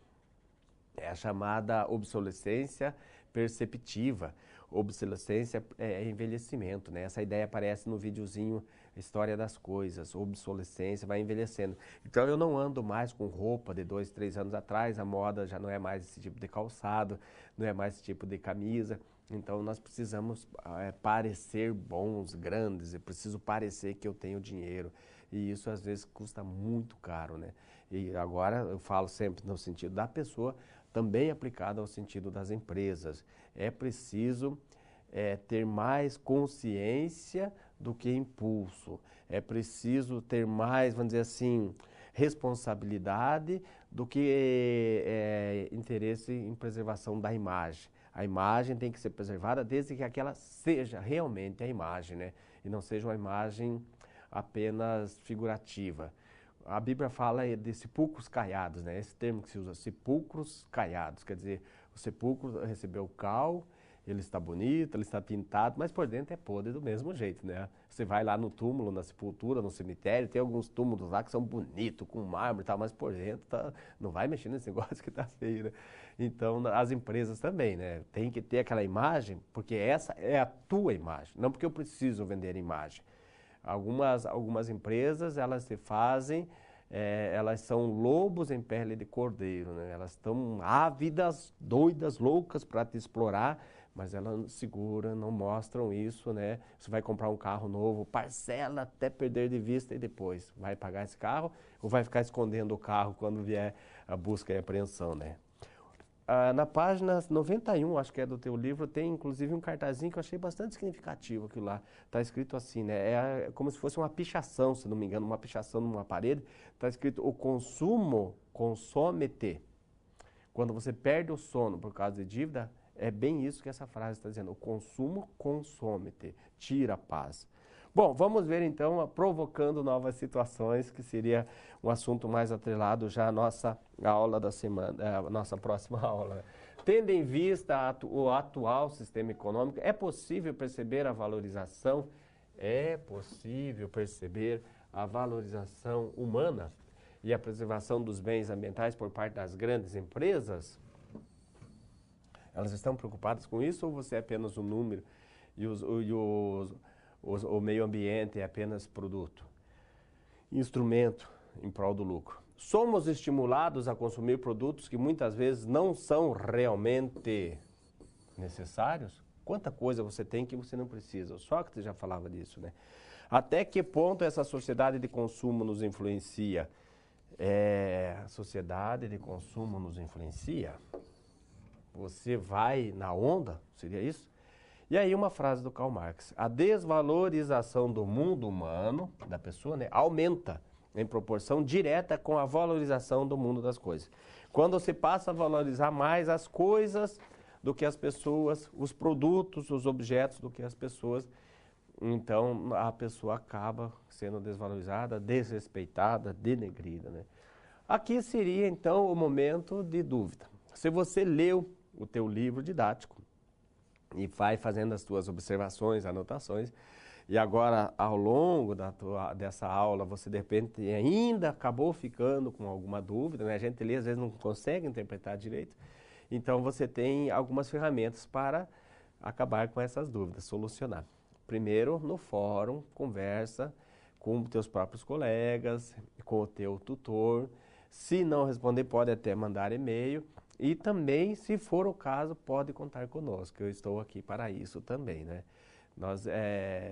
É a chamada obsolescência perceptiva. Obsolescência é envelhecimento, né? Essa ideia aparece no videozinho História das Coisas. Obsolescência vai envelhecendo. Então eu não ando mais com roupa de 2, 3 anos atrás, a moda já não é mais esse tipo de calçado, não é mais esse tipo de camisa. Então nós precisamos parecer bons, grandes, eu preciso parecer que eu tenho dinheiro. E isso às vezes custa muito caro, né? E agora eu falo sempre no sentido da pessoa, também aplicado ao sentido das empresas. É preciso ter mais consciência do que impulso. É preciso ter mais, vamos dizer assim, responsabilidade do que interesse em preservação da imagem. A imagem tem que ser preservada desde que aquela seja realmente a imagem, né? E não seja uma imagem apenas figurativa. A Bíblia fala de sepulcros caiados, né? Esse termo que se usa, sepulcros caiados, quer dizer, o sepulcro recebeu cal, ele está bonito, ele está pintado, mas por dentro é podre do mesmo jeito, né? Você vai lá no túmulo, na sepultura, no cemitério, tem alguns túmulos lá que são bonitos, com mármore e tal, mas por dentro não vai mexer nesse negócio que está feio, né? Então, as empresas também, né? Tem que ter aquela imagem, porque essa é a tua imagem, não porque eu preciso vender imagem. Algumas empresas, elas se fazem, elas são lobos em pele de cordeiro, né? Elas estão ávidas, doidas, loucas para te explorar, mas elas não seguram, não mostram isso, né? Você vai comprar um carro novo, parcela até perder de vista e depois vai pagar esse carro ou vai ficar escondendo o carro quando vier a busca e apreensão, né? Na página 91, acho que é do teu livro, tem inclusive um cartazinho que eu achei bastante significativo aquilo lá. Está escrito assim, né? É como se fosse uma pichação, se não me engano, uma pichação numa parede. Está escrito, o consumo consome-te. Quando você perde o sono por causa de dívida, é bem isso que essa frase está dizendo. O consumo consome-te, tira a paz. Bom, vamos ver então, provocando novas situações, que seria um assunto mais atrelado já à nossa aula da semana, a nossa próxima aula. Tendo em vista o atual sistema econômico, é possível perceber a valorização? É possível perceber a valorização humana e a preservação dos bens ambientais por parte das grandes empresas? Elas estão preocupadas com isso ou você é apenas um número e o meio ambiente é apenas produto, instrumento em prol do lucro? Somos estimulados a consumir produtos que muitas vezes não são realmente necessários? Quanta coisa você tem que você não precisa? O Sócrates já falava disso, né? Até que ponto essa sociedade de consumo nos influencia? A sociedade de consumo nos influencia? Você vai na onda? Seria isso? E aí uma frase do Karl Marx. A desvalorização do mundo humano, da pessoa, né, aumenta em proporção direta com a valorização do mundo das coisas. Quando você passa a valorizar mais as coisas do que as pessoas, os produtos, os objetos do que as pessoas, então a pessoa acaba sendo desvalorizada, desrespeitada, denegrida, né? Aqui seria então o momento de dúvida. Se você leu o teu livro didático e vai fazendo as tuas observações, anotações, e agora ao longo dessa aula você de repente ainda acabou ficando com alguma dúvida, né? A gente ali às vezes não consegue interpretar direito, então você tem algumas ferramentas para acabar com essas dúvidas, solucionar. Primeiro, no fórum, conversa com teus próprios colegas, com o teu tutor. Se não responder, pode até mandar e-mail. E também, se for o caso, pode contar conosco. Eu estou aqui para isso também, né? Nós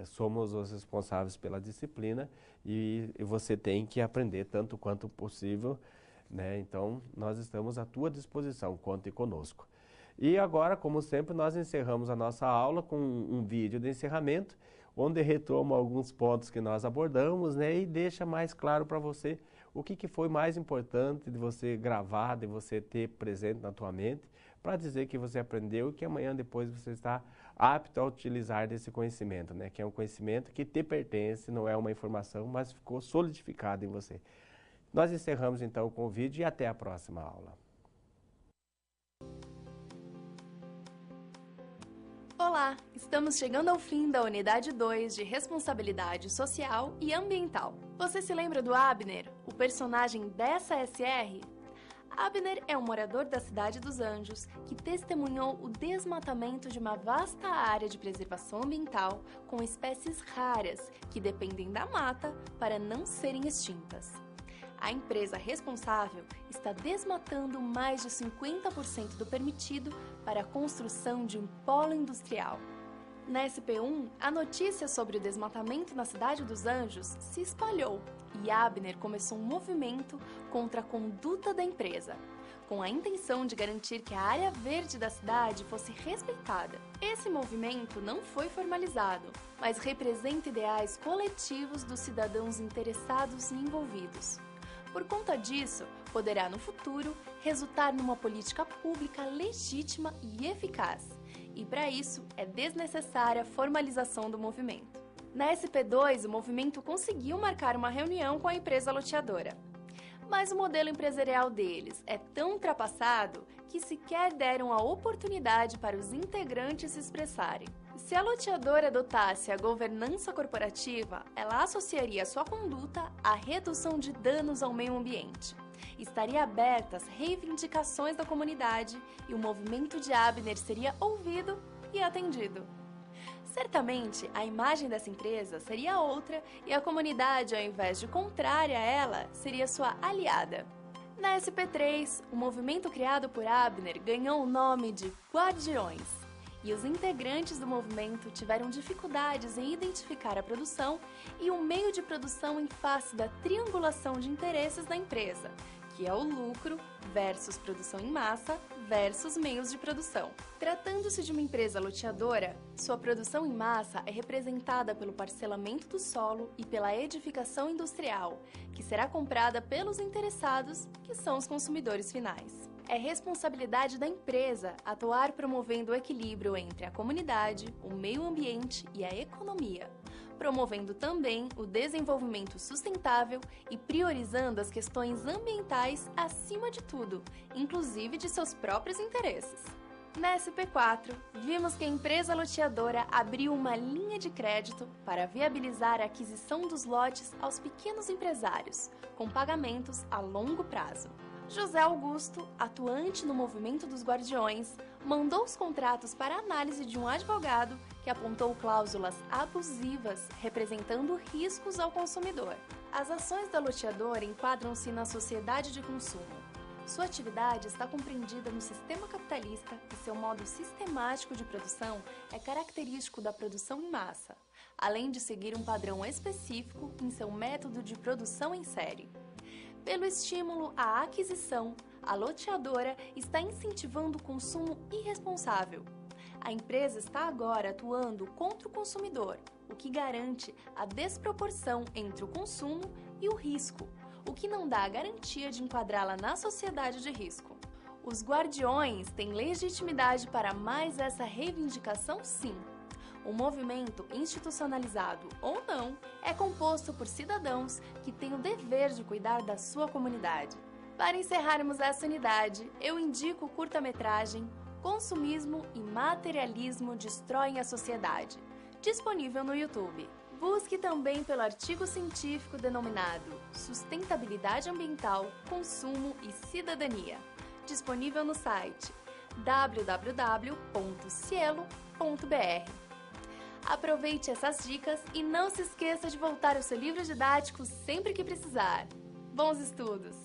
somos os responsáveis pela disciplina e você tem que aprender tanto quanto possível, né? Então, nós estamos à tua disposição, conte conosco. E agora, como sempre, nós encerramos a nossa aula com um vídeo de encerramento, onde retoma alguns pontos que nós abordamos, né? E deixa mais claro para você o que foi mais importante de você gravar, de você ter presente na tua mente, para dizer que você aprendeu e que amanhã depois você está apto a utilizar desse conhecimento, né? Que é um conhecimento que te pertence, não é uma informação, mas ficou solidificado em você. Nós encerramos então com o vídeo e até a próxima aula. Olá, estamos chegando ao fim da unidade 2 de Responsabilidade Social e Ambiental. Você se lembra do Abner, o personagem dessa SR? Abner é um morador da Cidade dos Anjos que testemunhou o desmatamento de uma vasta área de preservação ambiental com espécies raras que dependem da mata para não serem extintas. A empresa responsável está desmatando mais de 50% do permitido para a construção de um polo industrial. Na SP1, a notícia sobre o desmatamento na Cidade dos Anjos se espalhou e Abner começou um movimento contra a conduta da empresa, com a intenção de garantir que a área verde da cidade fosse respeitada. Esse movimento não foi formalizado, mas representa ideais coletivos dos cidadãos interessados e envolvidos. Por conta disso, poderá no futuro resultar numa política pública legítima e eficaz. E para isso, é desnecessária a formalização do movimento. Na SP2, o movimento conseguiu marcar uma reunião com a empresa loteadora. Mas o modelo empresarial deles é tão ultrapassado que sequer deram a oportunidade para os integrantes se expressarem. Se a loteadora adotasse a governança corporativa, ela associaria sua conduta à redução de danos ao meio ambiente. Estaria aberta às reivindicações da comunidade e o movimento de Abner seria ouvido e atendido. Certamente, a imagem dessa empresa seria outra e a comunidade, ao invés de contrária a ela, seria sua aliada. Na SP3, o movimento criado por Abner ganhou o nome de Guardiões. E os integrantes do movimento tiveram dificuldades em identificar a produção e o meio de produção em face da triangulação de interesses da empresa, que é o lucro versus produção em massa versus meios de produção. Tratando-se de uma empresa loteadora, sua produção em massa é representada pelo parcelamento do solo e pela edificação industrial, que será comprada pelos interessados, que são os consumidores finais. É responsabilidade da empresa atuar promovendo o equilíbrio entre a comunidade, o meio ambiente e a economia, promovendo também o desenvolvimento sustentável e priorizando as questões ambientais acima de tudo, inclusive de seus próprios interesses. Na SP4, vimos que a empresa loteadora abriu uma linha de crédito para viabilizar a aquisição dos lotes aos pequenos empresários, com pagamentos a longo prazo. José Augusto, atuante no movimento dos Guardiões, mandou os contratos para análise de um advogado que apontou cláusulas abusivas representando riscos ao consumidor. As ações da loteadora enquadram-se na sociedade de consumo. Sua atividade está compreendida no sistema capitalista e seu modo sistemático de produção é característico da produção em massa, além de seguir um padrão específico em seu método de produção em série. Pelo estímulo à aquisição, a loteadora está incentivando o consumo irresponsável. A empresa está agora atuando contra o consumidor, o que garante a desproporção entre o consumo e o risco, o que não dá a garantia de enquadrá-la na sociedade de risco. Os Guardiões têm legitimidade para mais essa reivindicação, sim. O movimento, institucionalizado ou não, é composto por cidadãos que têm o dever de cuidar da sua comunidade. Para encerrarmos essa unidade, eu indico o curta-metragem Consumismo e Materialismo Destroem a Sociedade, disponível no YouTube. Busque também pelo artigo científico denominado Sustentabilidade Ambiental, Consumo e Cidadania, disponível no site www.cielo.br. Aproveite essas dicas e não se esqueça de voltar ao seu livro didático sempre que precisar. Bons estudos!